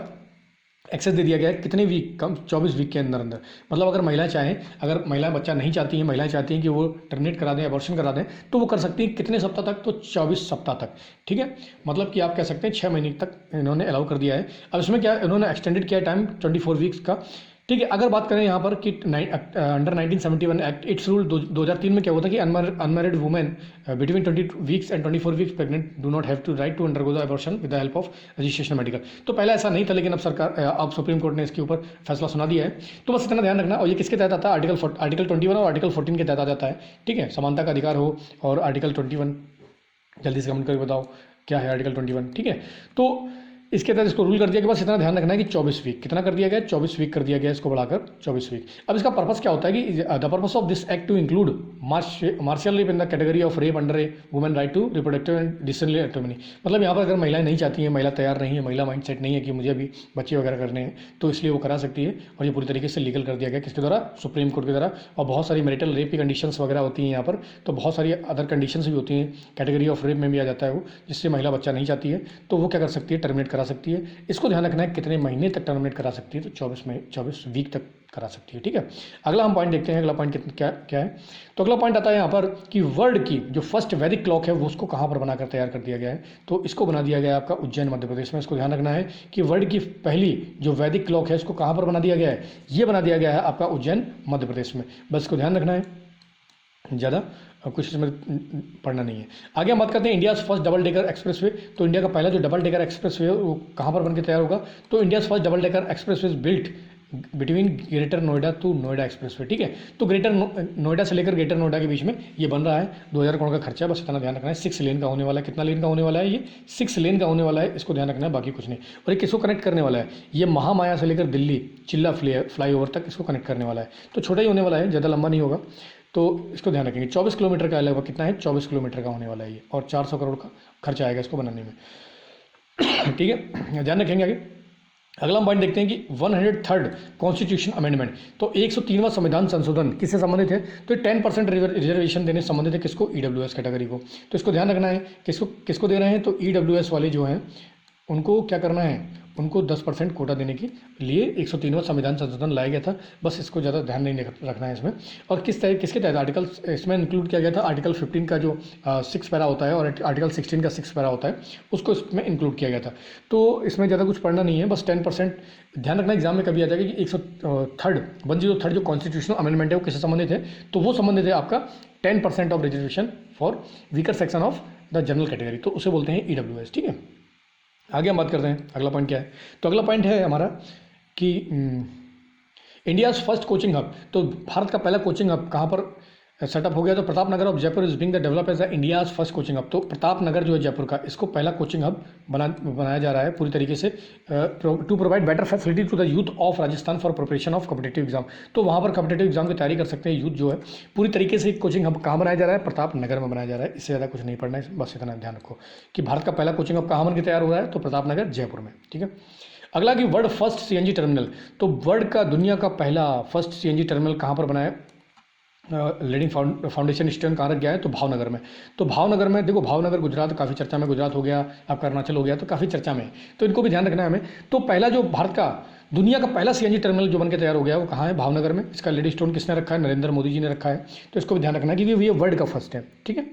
एक्सेस दे दिया गया है। कितने वीक? कम 24 वीक के अंदर अंदर। मतलब अगर महिलाएं चाहें, अगर महिलाएं बच्चा नहीं चाहती हैं, महिलाएं चाहती हैं कि वो टर्मिनेट करा दें, अबॉर्शन करा दें, तो वो कर सकती हैं। कितने सप्ताह तक? तो 24 सप्ताह तक। ठीक है, मतलब कि आप कह सकते हैं 6 महीने तक इन्होंने अलाउ कर दिया है। अब इसमें क्या इन्होंने एक्सटेंडेड किया टाइम 24 वीक्स का। ठीक है, अगर बात करें यहाँ पर कि अंडर 1971 एक्ट इट्स रूल 2003 में क्या होता है कि unmarried women between 20 weeks and 24 weeks pregnant do not have to right to undergo the abortion with the help of registration medical. तो पहले ऐसा नहीं था, लेकिन अब सुप्रीम कोर्ट ने इसके ऊपर फैसला सुना दिया है। तो बस इतना ध्यान रखना। और ये किसके तहत आता है? आर्टिकल 21 और आर्टिकल 14 के तहत आ जाता है। ठीक है, समानता का अधिकार हो और आर्टिकल 21, जल्दी से कमेंट करके बताओ क्या है आर्टिकल 21। ठीक है, तो इसके तहत इसको रूल कर दिया कि बस इतना ध्यान रखना है कि 24 वीक, कितना कर दिया गया? 24 वीक कर दिया गया, इसको बढ़ाकर 24 वीक। अब इसका पर्पस क्या होता है कि the purpose of this act to include marital rape in the category of rape under a women right to reproductive and decently autonomy. मतलब यहाँ पर अगर महिलाएं नहीं चाहती हैं, महिला तैयार नहीं है, महिला माइंड सेट नहीं है कि मुझे अभी बच्चे वगैरह करने हैं, तो इसलिए वो करा सकती है। और ये पूरी तरीके से लीगल कर दिया गया किसके द्वारा? सुप्रीम कोर्ट के द्वारा। और बहुत सारी मैरिटल रेप की कंडीशंस वगैरह होती हैं यहाँ पर, तो बहुत सारी अदर कंडीशंस भी होती हैं, कैटेगरी ऑफ रेप में भी आ जाता है वो, जिससे महिला बच्चा नहीं चाहती है, तो वो क्या कर सकती है? टर्मिनेट करा सकती है। इसको ध्यान रखना है कितने महीने तक टर्मिनेट करा सकती है? तो 24 वीक तक करा सकती है। ठीक है, अगला हम पॉइंट देखते हैं। अगला पॉइंट क्या है? तो अगला पॉइंट आता है यहाँ पर कि वर्ल्ड की जो फर्स्ट वैदिक क्लॉक है वो उसको कहाँ पर बनाकर तैयार कर दिया गया है? तो इसको बना दिया गया है आपका उज्जैन मध्य प्रदेश में। इसको ध्यान रखना है कि वर्ल्ड की पहली जो वैदिक क्लॉक है इसको कहाँ पर बना दिया गया है? ये बना दिया गया है आपका उज्जैन मध्य प्रदेश में। बस इसको ध्यान रखना है, ज़्यादा कुछ इसमें पढ़ना नहीं है। आगे हम बात करते हैं India's first double decker express वे। तो इंडिया का पहला जो डबल डेकर एक्सप्रेस वे वो कहाँ पर बनकर तैयार होगा? तो India's first double decker express way built between greater Noida to Noida express way. ठीक है, तो ग्रेटर नोएडा से लेकर ग्रेटर नोएडा के बीच में ये बन रहा है। 2000 करोड़ का खर्चा, बस इतना ध्यान रखना है। 6 लेन का होने वाला है। कितना लेन का होने वाला है? ये 6 लेन का होने वाला है, इसको ध्यान रखना है, बाकी कुछ नहीं। और ये किसको कनेक्ट करने वाला है? ये महामाया से लेकर दिल्ली चिल्ला फ्लाईओवर तक इसको कनेक्ट करने वाला है। तो छोटा ही होने वाला है, ज़्यादा लंबा नहीं होगा, तो इसको ध्यान रखेंगे। 24 किलोमीटर का लगभग कितना है? 24 किलोमीटर का होने वाला है ये, और 400 करोड़ का खर्चा आएगा इसको बनाने में। ठीक है, ध्यान रखेंगे। आगे अगला हम पॉइंट देखते हैं कि 103rd कॉन्स्टिट्यूशन अमेंडमेंट। तो 103वां संविधान संशोधन किससे संबंधित है? तो 10% रिजर्वेशन देने से संबंधित है। किसको? EWS कैटेगरी को। तो इसको ध्यान रखना है, किसको दे रहे हैं? तो EWS वाले जो हैं उनको क्या करना है? उनको 10% कोटा देने के लिए 103वां संविधान संशोधन लाया गया था। बस इसको ज़्यादा ध्यान नहीं रखना है इसमें। और किसके तहत आर्टिकल इसमें इंक्लूड किया गया था? आर्टिकल 15 का जो 6 पैरा होता है और आर्टिकल 16 का 6 पैरा होता है, उसको इसमें इंक्लूड किया गया था। तो इसमें ज़्यादा कुछ पढ़ना नहीं है, बस 10% ध्यान रखना। एग्जाम में कभी आ जाएगा कि 103rd जो कॉन्स्टिट्यूशनल अमेंडमेंट है वो किससे संबंधित है? तो वो संबंधित है आपका 10% of reservation for weaker section of the general category, तो उसे बोलते हैं EWS। ठीक है, आगे हम बात करते हैं अगला पॉइंट क्या है। तो अगला पॉइंट है हमारा कि इंडियाज़ फर्स्ट कोचिंग हब। तो भारत का पहला कोचिंग हब कहाँ पर सेटअप हो गया? तो Pratap Nagar of Jaipur is being the develop as the India's first coaching hub. तो प्रताप नगर जो है जयपुर का, इसको पहला कोचिंग हब बनाया जा रहा है पूरी तरीके से to provide better facility to the youth of Rajasthan for preparation of competitive exam. तो वहाँ पर कॉम्पिटेटिव एग्जाम की तैयारी कर सकते हैं यूथ जो है। पूरी तरीके से कोचिंग हब कहाँ बनाया जा रहा है? प्रताप नगर में बनाया जा रहा है। इससे ज़्यादा कुछ नहीं पढ़ना है, बस इतना ध्यान रखो कि भारत का पहला कोचिंग हब कहाँ बन के तैयार हो रहा है? तो प्रताप नगर जयपुर में। ठीक है, अगला कि वर्ल्ड फर्स्ट CNG टर्मिनल। तो वर्ल्ड का दुनिया का पहला फर्स्ट CNG टर्मिनल कहाँ पर बनाया? लीडिंग फाउंडेशन स्टोन कहाँ रख गया है? तो भावनगर में। तो भावनगर में देखो, भावनगर गुजरात काफ़ी चर्चा में, गुजरात हो गया, आपका अरुणाचल हो गया, तो काफ़ी चर्चा में, तो इनको भी ध्यान रखना है हमें। तो पहला जो भारत का दुनिया का पहला CNG टर्मिनल जो बन के तैयार हो गया है वो कहाँ है? भावनगर में। इसका लीड स्टोन किसने रखा है? नरेंद्र मोदी जी ने रखा है। तो इसको भी ध्यान रखना है कि ये वर्ल्ड का फर्स्ट है। ठीक है,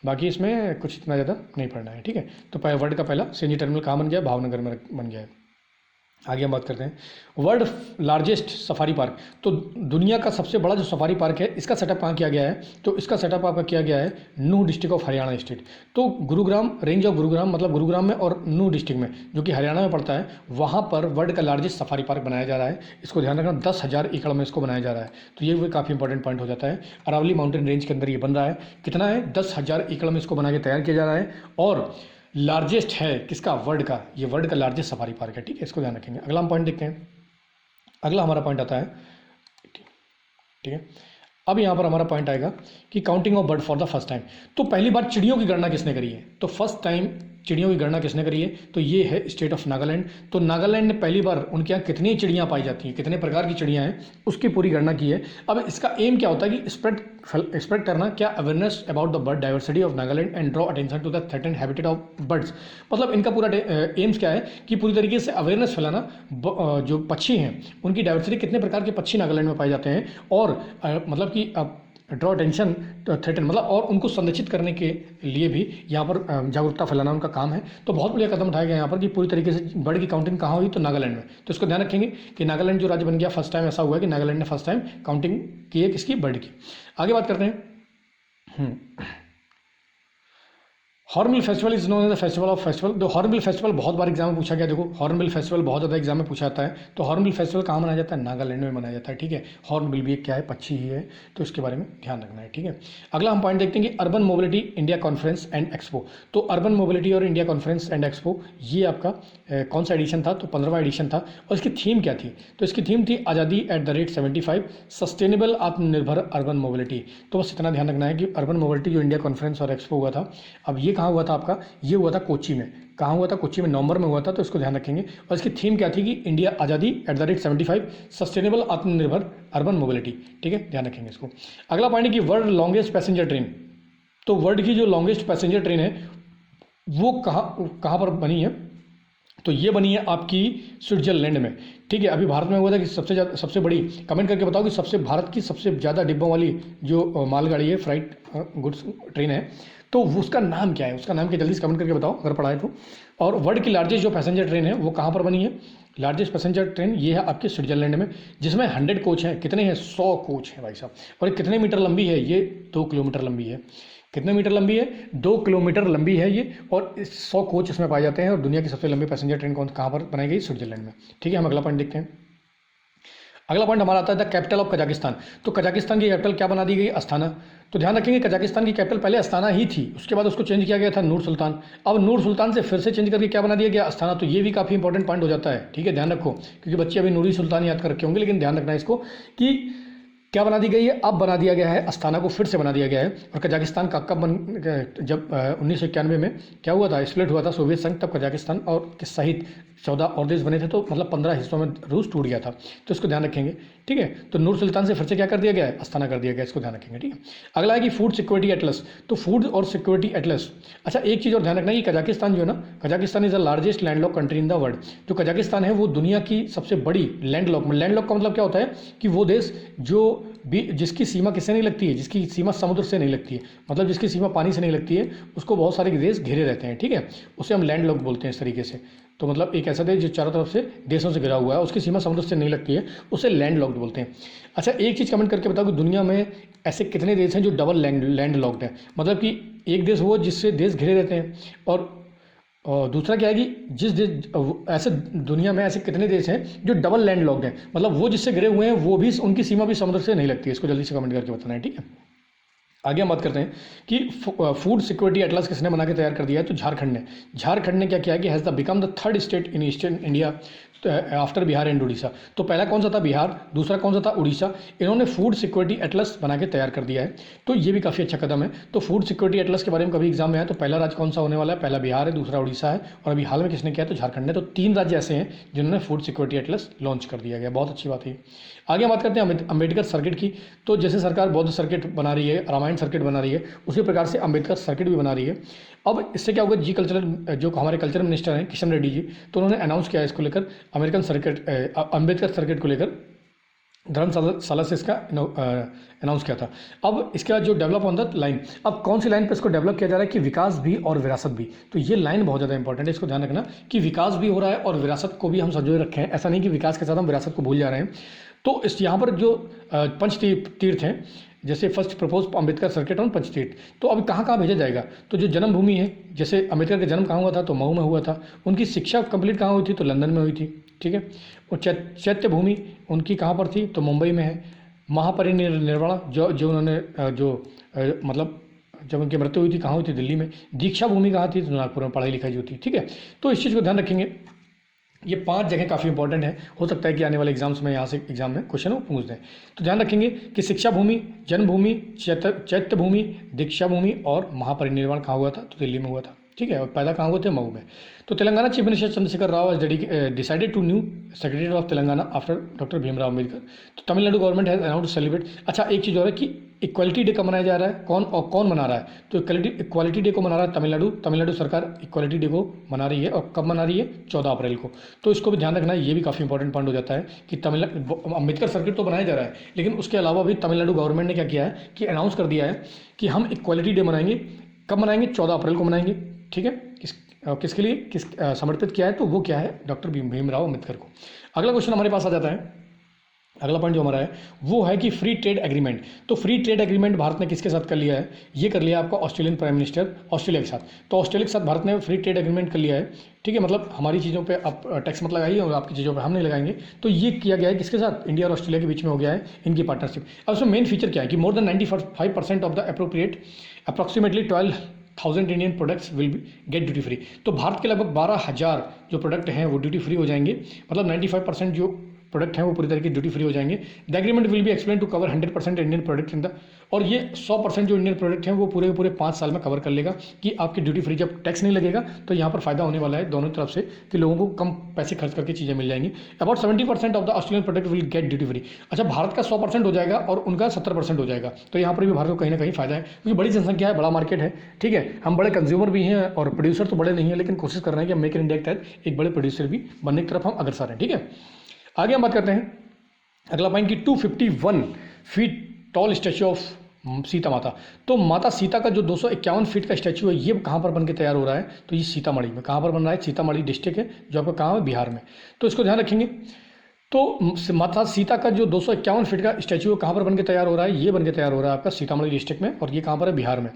बाकी इसमें कुछ इतना ज़्यादा नहीं पढ़ना है। ठीक है, तो वर्ल्ड का पहला CNG टर्मिनल कहाँ बन गया? भावनगर में बन गया है। आगे हम बात करते हैं वर्ल्ड लार्जेस्ट सफारी पार्क। तो दुनिया का सबसे बड़ा जो सफारी पार्क है, इसका सेटअप कहाँ किया गया है? तो इसका सेटअप आपका किया गया है नूह डिस्ट्रिक्ट ऑफ हरियाणा स्टेट। तो गुरुग्राम, रेंज ऑफ गुरुग्राम, मतलब गुरुग्राम में और नूह डिस्ट्रिक्ट में जो कि हरियाणा में पड़ता है, वहाँ पर वर्ल्ड का लार्जेस्ट सफारी पार्क बनाया जा रहा है। इसको ध्यान रखना, 10,000 एकड़ में इसको बनाया जा रहा है। तो ये भी काफ़ी इंपॉर्टेंट पॉइंट हो जाता है। अरावली माउंटेन रेंज के अंदर ये बन रहा है। कितना है? 10,000 एकड़ में इसको बना के तैयार किया जा रहा है और लार्जेस्ट है किसका? वर्ल्ड का। ये वर्ल्ड का लार्जेस्ट सफारी पार्क है, ठीक है, इसको ध्यान रखेंगे। अगला हम पॉइंट देखते हैं। अगला हमारा पॉइंट आता है, ठीक है, अब यहाँ पर हमारा पॉइंट आएगा कि counting of bird for the first time. तो पहली बार चिड़ियों की गणना किसने करी है? तो फर्स्ट टाइम चिड़ियों की गणना किसने करी है? तो ये है स्टेट ऑफ नागालैंड। तो नागालैंड ने पहली बार उनके यहाँ कितनी चिड़ियाँ पाई जाती हैं, कितने प्रकार की चिड़ियाँ हैं, उसकी पूरी गणना की है। अब इसका एम क्या होता है कि स्प्रेड करना, क्या awareness about the bird diversity of Nagaland and draw attention to the threatened habitat of birds. मतलब इनका पूरा एम्स क्या है कि पूरी तरीके से अवेयरनेस फैलाना, जो पक्षी हैं उनकी डाइवर्सिटी, कितने प्रकार के पक्षी नागालैंड में पाए जाते हैं, और मतलब कि ड्रॉ अटेंशन थ्रेटन, मतलब और उनको संरक्षित करने के लिए भी यहाँ पर जागरूकता फैलाना उनका काम है। तो बहुत बढ़िया कदम उठाया गया यहाँ पर कि पूरी तरीके से बर्ड की काउंटिंग कहाँ हुई? तो नागालैंड में। तो इसको ध्यान रखेंगे कि नागालैंड जो राज्य बन गया, फर्स्ट टाइम ऐसा हुआ है कि नागालैंड ने फर्स्ट टाइम काउंटिंग की है किसकी? बर्ड की। आगे बात करते हैं। Hornbill festival is known as the festival of festival. तो हॉर्नबिल फेस्टिवल बहुत बार एग्जाम में पूछा गया। देखो, हॉर्नबिल फेस्टिवल बहुत ज़्यादा एग्जाम में पूछा जाता है। तो हॉर्नबिल फेस्टिवल कहाँ मनाया जाता है? नागालैंड में मनाया जाता है, ठीक है। हॉर्नबिल भी एक क्या है? पक्षी ही है, तो इसके बारे में ध्यान रखना है, ठीक है। अगला हम पॉइंट देखते हैं कि urban mobility India conference and expo. तो अर्बन मोबिलिटी और इंडिया कॉन्फ्रेंस एंड एक्सपो, ये आपका कौन सा एडिशन था? तो 15वां एडिशन था। और इसकी थीम क्या थी? तो इसकी थीम थी आज़ादी @75, सस्टेनेबल आत्मनिर्भर अर्बन मोबिलिटी। तो बस इतना ध्यान रखना है कि अर्बन मोबिलिटी जो इंडिया कॉन्फ्रेंस और एक्सपो हुआ था, अब ये कहाँ हुआ था आपका? ये हुआ था कोच्चि में। कहाँ हुआ था? कोच्चि में, नवंबर में हुआ था। तो इसको ध्यान रखेंगे। और इसकी थीम क्या थी कि इंडिया आज़ादी @75, सस्टेनेबल आत्मनिर्भर अर्बन मोबिलिटी, ठीक है, ध्यान रखेंगे इसको। अगला पॉइंट है कि वर्ल्ड लॉन्गेस्ट पैसेंजर ट्रेन। तो वर्ल्ड की जो लॉन्गेस्ट पैसेंजर ट्रेन है वो कहाँ पर बनी है? तो ये बनी है आपकी स्विट्जरलैंड में, ठीक है। अभी भारत में हुआ था कि सबसे बड़ी, कमेंट करके बताओ कि भारत की सबसे ज़्यादा डिब्बों वाली जो मालगाड़ी है, फ्राइट गुड्स ट्रेन है, तो उसका नाम क्या है? उसका नाम क्या? जल्दी से कमेंट करके बताओ अगर पढ़ा है तो। और वर्ल्ड की लार्जेस्ट जो पैसेंजर ट्रेन है वो कहाँ पर बनी है? लार्जेस्ट पैसेंजर ट्रेन ये है आपके स्विट्जरलैंड में, जिसमें 100 कोच हैं। कितने हैं? 100 कोच हैं भाई साहब। और ये कितने मीटर लंबी है? ये 2 किलोमीटर लंबी है। कितने मीटर लंबी है? 2 किलोमीटर लंबी है ये, और 100 कोच इसमें पाए जाते हैं। और दुनिया की सबसे लंबी पैसेंजर ट्रेन कहाँ पर बनाई गई? स्विट्जरलैंड में, ठीक है। हम अगला पॉइंट देखते हैं। अगला पॉइंट हमारा आता है द कैपिटल ऑफ कजाकिस्तान। तो कजाकिस्तान की कैपिटल क्या बना दी गई? अस्ताना। तो ध्यान रखेंगे कजाकिस्तान की कैपिटल पहले अस्ताना ही थी, उसके बाद उसको चेंज किया गया था नूर सुल्तान। अब नूर सुल्तान से फिर से चेंज करके क्या बना दिया गया? अस्ताना। तो ये भी काफ़ी इंपॉर्टेंट पॉइंट हो जाता है, ठीक है, ध्यान रखो, क्योंकि बच्चे अभी नूरी सुल्तान याद कर रखे होंगे, लेकिन ध्यान रखना है इसको कि क्या बना दी गई है? अब बना दिया गया है अस्ताना को, फिर से बना दिया गया है। और कजाकिस्तान का कब जब 1991 में क्या हुआ था? स्प्लिट हुआ था सोवियत संघ, तब कजाकिस्तान और के सहित 14 और देश बने थे। तो मतलब 15 हिस्सों में रूस टूट गया था। तो इसको ध्यान रखेंगे, ठीक है। तो नूर सुल्तान से फिर से क्या कर दिया गया है? अस्ताना कर दिया गया, इसको ध्यान रखेंगे, ठीक है। अगला है कि फूड सिक्योरिटी एटलस। तो फूड और सिक्योरिटी एटलस, अच्छा एक चीज़ और ध्यान रखना है कि कजाकिस्तान जो है ना, Kazakhstan is the largest landlock country in the world. जो कजाकिस्तान है वो दुनिया की सबसे बड़ी लैंडलॉक का मतलब क्या होता है कि वो देश जो भी जिसकी सीमा किससे नहीं लगती है? जिसकी सीमा समुद्र से नहीं लगती है, मतलब जिसकी सीमा पानी से नहीं लगती है, उसको बहुत सारे देश घेरे रहते हैं, ठीक है, उसे हम लैंडलॉक बोलते हैं इस तरीके से। तो मतलब एक ऐसा देश जो चारों तरफ से देशों से घिरा हुआ है, उसकी सीमा समुद्र से नहीं लगती है, उसे लैंडलॉक्ड बोलते हैं। अच्छा एक चीज़ कमेंट करके बताओ कि दुनिया में ऐसे कितने देश हैं जो डबल लैंडलॉक्ड हैं? मतलब कि एक देश वो जिससे देश घिरे रहते हैं, और दूसरा क्या है कि जिस देश, ऐसे दुनिया में ऐसे कितने देश हैं जो डबल लैंडलॉक्ड हैं, मतलब वो जिससे घिरे हुए हैं वो भी, उनकी सीमा भी समुद्र से नहीं लगती है। इसको जल्दी से कमेंट करके बताना है, ठीक है। आगे हम बात करते हैं कि फूड सिक्योरिटी एटलस किसने बना के तैयार कर दिया है? तो झारखंड ने क्या किया है कि has the become the 3rd state in eastern India after Bihar and Orissa. तो पहला कौन सा था? बिहार। दूसरा कौन सा था? उड़ीसा। इन्होंने फूड सिक्योरिटी एटलस बना के तैयार कर दिया है, तो ये भी काफ़ी अच्छा कदम है। तो फूड सिक्योरिटी एटलस के बारे में कभी एग्जाम में आया तो पहला राज्य कौन सा होने वाला है? पहला बिहार है, दूसरा उड़ीसा है, और अभी हाल में किसने किया? तो झारखंड ने। तो 3 राज्य ऐसे हैं जिन्होंने फूड सिक्योरिटी एटलस लॉन्च कर दिया गया, बहुत अच्छी बात है। आगे बात करते हैं अम्बेडकर सर्किट की। तो जैसे सरकार बौद्ध सर्किट बना रही है, रामायण सर्किट बना रही है, उसी प्रकार से अम्बेडकर सर्किट भी बना रही है। अब इससे क्या होगा? जो हमारे कल्चरल मिनिस्टर हैं किशन रेड्डी जी, तो उन्होंने अनाउंस किया है इसको लेकर, अमेरिकन सर्किट, अम्बेडकर सर्किट को लेकर धर्मशाला से इसका अनाउंस किया था। अब इसके बाद जो डेवलप ऑन द लाइन, अब कौन सी लाइन पे इसको डेवलप किया जा रहा है कि विकास भी और विरासत भी। तो ये लाइन बहुत ज़्यादा इंपॉर्टेंट है, इसको ध्यान रखना कि विकास भी हो रहा है और विरासत को भी हम संजोए रखे हैं। ऐसा नहीं कि विकास के साथ हम विरासत को भूल जा रहे हैं। तो इस यहाँ पर जो पंच तीर्थ हैं, जैसे first propose Ambedkar circuit on Panch Tirth, तो अभी कहाँ कहाँ भेजा जाएगा। तो जो जन्मभूमि है, जैसे अम्बेडकर का जन्म कहाँ हुआ था, तो मऊ में हुआ था। उनकी शिक्षा कंप्लीट कहाँ हुई थी, तो लंदन में हुई थी, ठीक है। और चैत्य भूमि उनकी कहाँ पर थी, तो मुंबई में है। महापरिनिर्वाण जो उन्होंने मतलब जब उनकी मृत्यु हुई थी कहाँ हुई थी, दिल्ली में। दीक्षा भूमि कहाँ थी, तो नागपुर में पढ़ाई लिखाई जो थी, ठीक है। तो इस चीज़ को ध्यान रखेंगे। ये 5 जगह काफ़ी इंपॉर्टेंट है, हो सकता है कि आने वाले एग्जाम्स में यहाँ से एग्जाम में क्वेश्चन वो पूछ दें। तो ध्यान रखेंगे कि शिक्षा भूमि, जन्मभूमि, चैत्य भूमि, दीक्षा भूमि और महापरिनिर्वाण कहाँ हुआ था, तो दिल्ली में हुआ था, ठीक है। और पैदा कहाँ हुए थे, मऊ में। तो Telangana chief minister Chandrashekar Rao decided to new secretary of Telangana after doctor Bhimrao Ambedkar. तो Tamil Nadu government has announce to celebrate. अच्छा, एक चीज़ और है कि इक्वालिटी डे कब मनाया जा रहा है, कौन मना रहा है, तो इक्वालिटी डे को मना रहा है तमिलनाडु सरकार इक्वालिटी डे को मना रही है। और कब मना रही है, 14 अप्रैल को। तो इसको भी ध्यान रखना है, ये भी काफ़ी इंपॉर्टेंट पॉइंट हो जाता है कि अम्बेडकर सर्किट तो बनाया जा रहा है, लेकिन उसके अलावा भी तमिलनाडु गवर्नमेंट ने क्या किया है कि अनाउंस कर दिया है कि हम इक्वालिटी डे मनाएंगे। कब मनाएंगे, 14 अप्रैल को मनाएंगे, ठीक है। किसके लिए समर्पित किया है, तो वो क्या है, डॉक्टर भीमराव अम्बेडकर को। अगला क्वेश्चन हमारे पास आ जाता है, अगला पॉइंट जो हमारा है वो है कि फ्री ट्रेड एग्रीमेंट। तो फ्री ट्रेड एग्रीमेंट भारत ने किसके साथ कर लिया है, ये कर लिया आपका ऑस्ट्रेलियन प्राइम मिनिस्टर ऑस्ट्रेलिया के साथ। तो ऑस्ट्रेलिया के साथ भारत ने फ्री ट्रेड एग्रीमेंट कर लिया है, ठीक है। मतलब हमारी चीज़ों पे आप टैक्स मत लगाइए और आपकी चीज़ों पे हम नहीं लगाएंगे। तो ये किया गया है किसके साथ, इंडिया और ऑस्ट्रेलिया के बीच में हो गया है इनकी पार्टनरशिप। अब उसमें मेन फीचर क्या है कि more than 95% of the approximately 12,000 Indian products will get duty free. तो भारत के लगभग 12,000 जो प्रोडक्ट हैं वो ड्यूटी फ्री हो जाएंगे। मतलब 95% जो प्रोडक्ट हैं वो पूरी तरीके ड्यूटी फ्री हो जाएंगे। The agreement will be explain to cover 100% Indian product in the, और ये 100% जो इंडियन प्रोडक्ट हैं वो पूरे 5 साल में कवर कर लेगा कि आपकी ड्यूटी फ्री, जब टैक्स नहीं लगेगा तो यहाँ पर फायदा होने वाला है दोनों तरफ से कि लोगों को कम पैसे खर्च करके चीज़ें मिल जाएंगी। About 70% of the Australian product will get duty free. अच्छा, भारत का 100% हो जाएगा और उनका 70% हो जाएगा। तो यहाँ पर भी भारत को कहीं ना कहीं फायदा है, क्योंकि बड़ी जनसंख्या है, बड़ा मार्केट है, ठीक है। हम बड़े कंज्यूमर भी हैं और प्रोड्यूसर तो बड़े नहीं है, लेकिन कोशिश कर रहे हैं कि मेक इन इंडिया के तहत एक बड़े प्रोड्यूसर भी बनने की तरफ हम अग्रसर हैं, ठीक है। आगे हम बात करते हैं अगला पॉइंट की 251 feet tall statue of Sita माता। तो माता सीता का जो 251 फीट का स्टैच्यू है ये कहाँ पर बन के तैयार हो रहा है, तो ये सीतामढ़ी में। कहाँ पर बन रहा है, सीतामढ़ी डिस्ट्रिक्ट है जो आपका कहाँ है, बिहार में। तो इसको ध्यान रखेंगे। तो माता सीता का जो 251 फीट का स्टैच्यू है कहाँ पर बन के तैयार हो रहा है, ये बन के तैयार हो रहा है आपका सीतामढ़ी डिस्ट्रिक्ट में, और ये कहाँ पर है, बिहार में।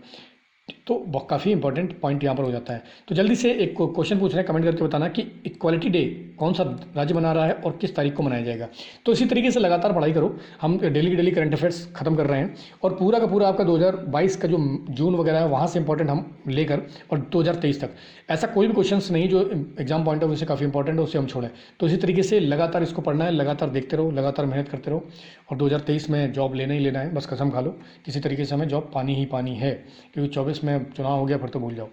तो काफ़ी इंपॉर्टेंट पॉइंट यहाँ पर हो जाता है। तो जल्दी से एक क्वेश्चन पूछ रहे हैं, कमेंट करके बताना कि इक्वालिटी डे कौन सा राज्य मना रहा है और किस तारीख को मनाया जाएगा। तो इसी तरीके से लगातार पढ़ाई करो। हम डेली की डेली करंट अफेयर्स खत्म कर रहे हैं और पूरा का पूरा आपका 2022 का जो जून वगैरह है वहाँ से इंपॉर्टेंट हम लेकर और 2023 तक ऐसा कोई भी क्वेश्चन नहीं जो एग्जाम पॉइंट ऑफ व्यू से काफ़ी इंपॉर्टेंट है उसे हम छोड़ें। तो इसी तरीके से लगातार इसको पढ़ना है, लगातार देखते रहो, लगातार मेहनत करते रहो। और 2023 में जॉब लेना ही लेना है, बस कसम खा लो, किसी तरीके से हमें जॉब पानी ही पानी है, क्योंकि 24 में चुनाव हो गया फिर तो भूल जाओ।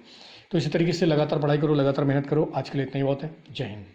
तो इसी तरीके से लगातार पढ़ाई करो, लगातार मेहनत करो। आज के लिए इतना ही बहुत है। जय हिंद।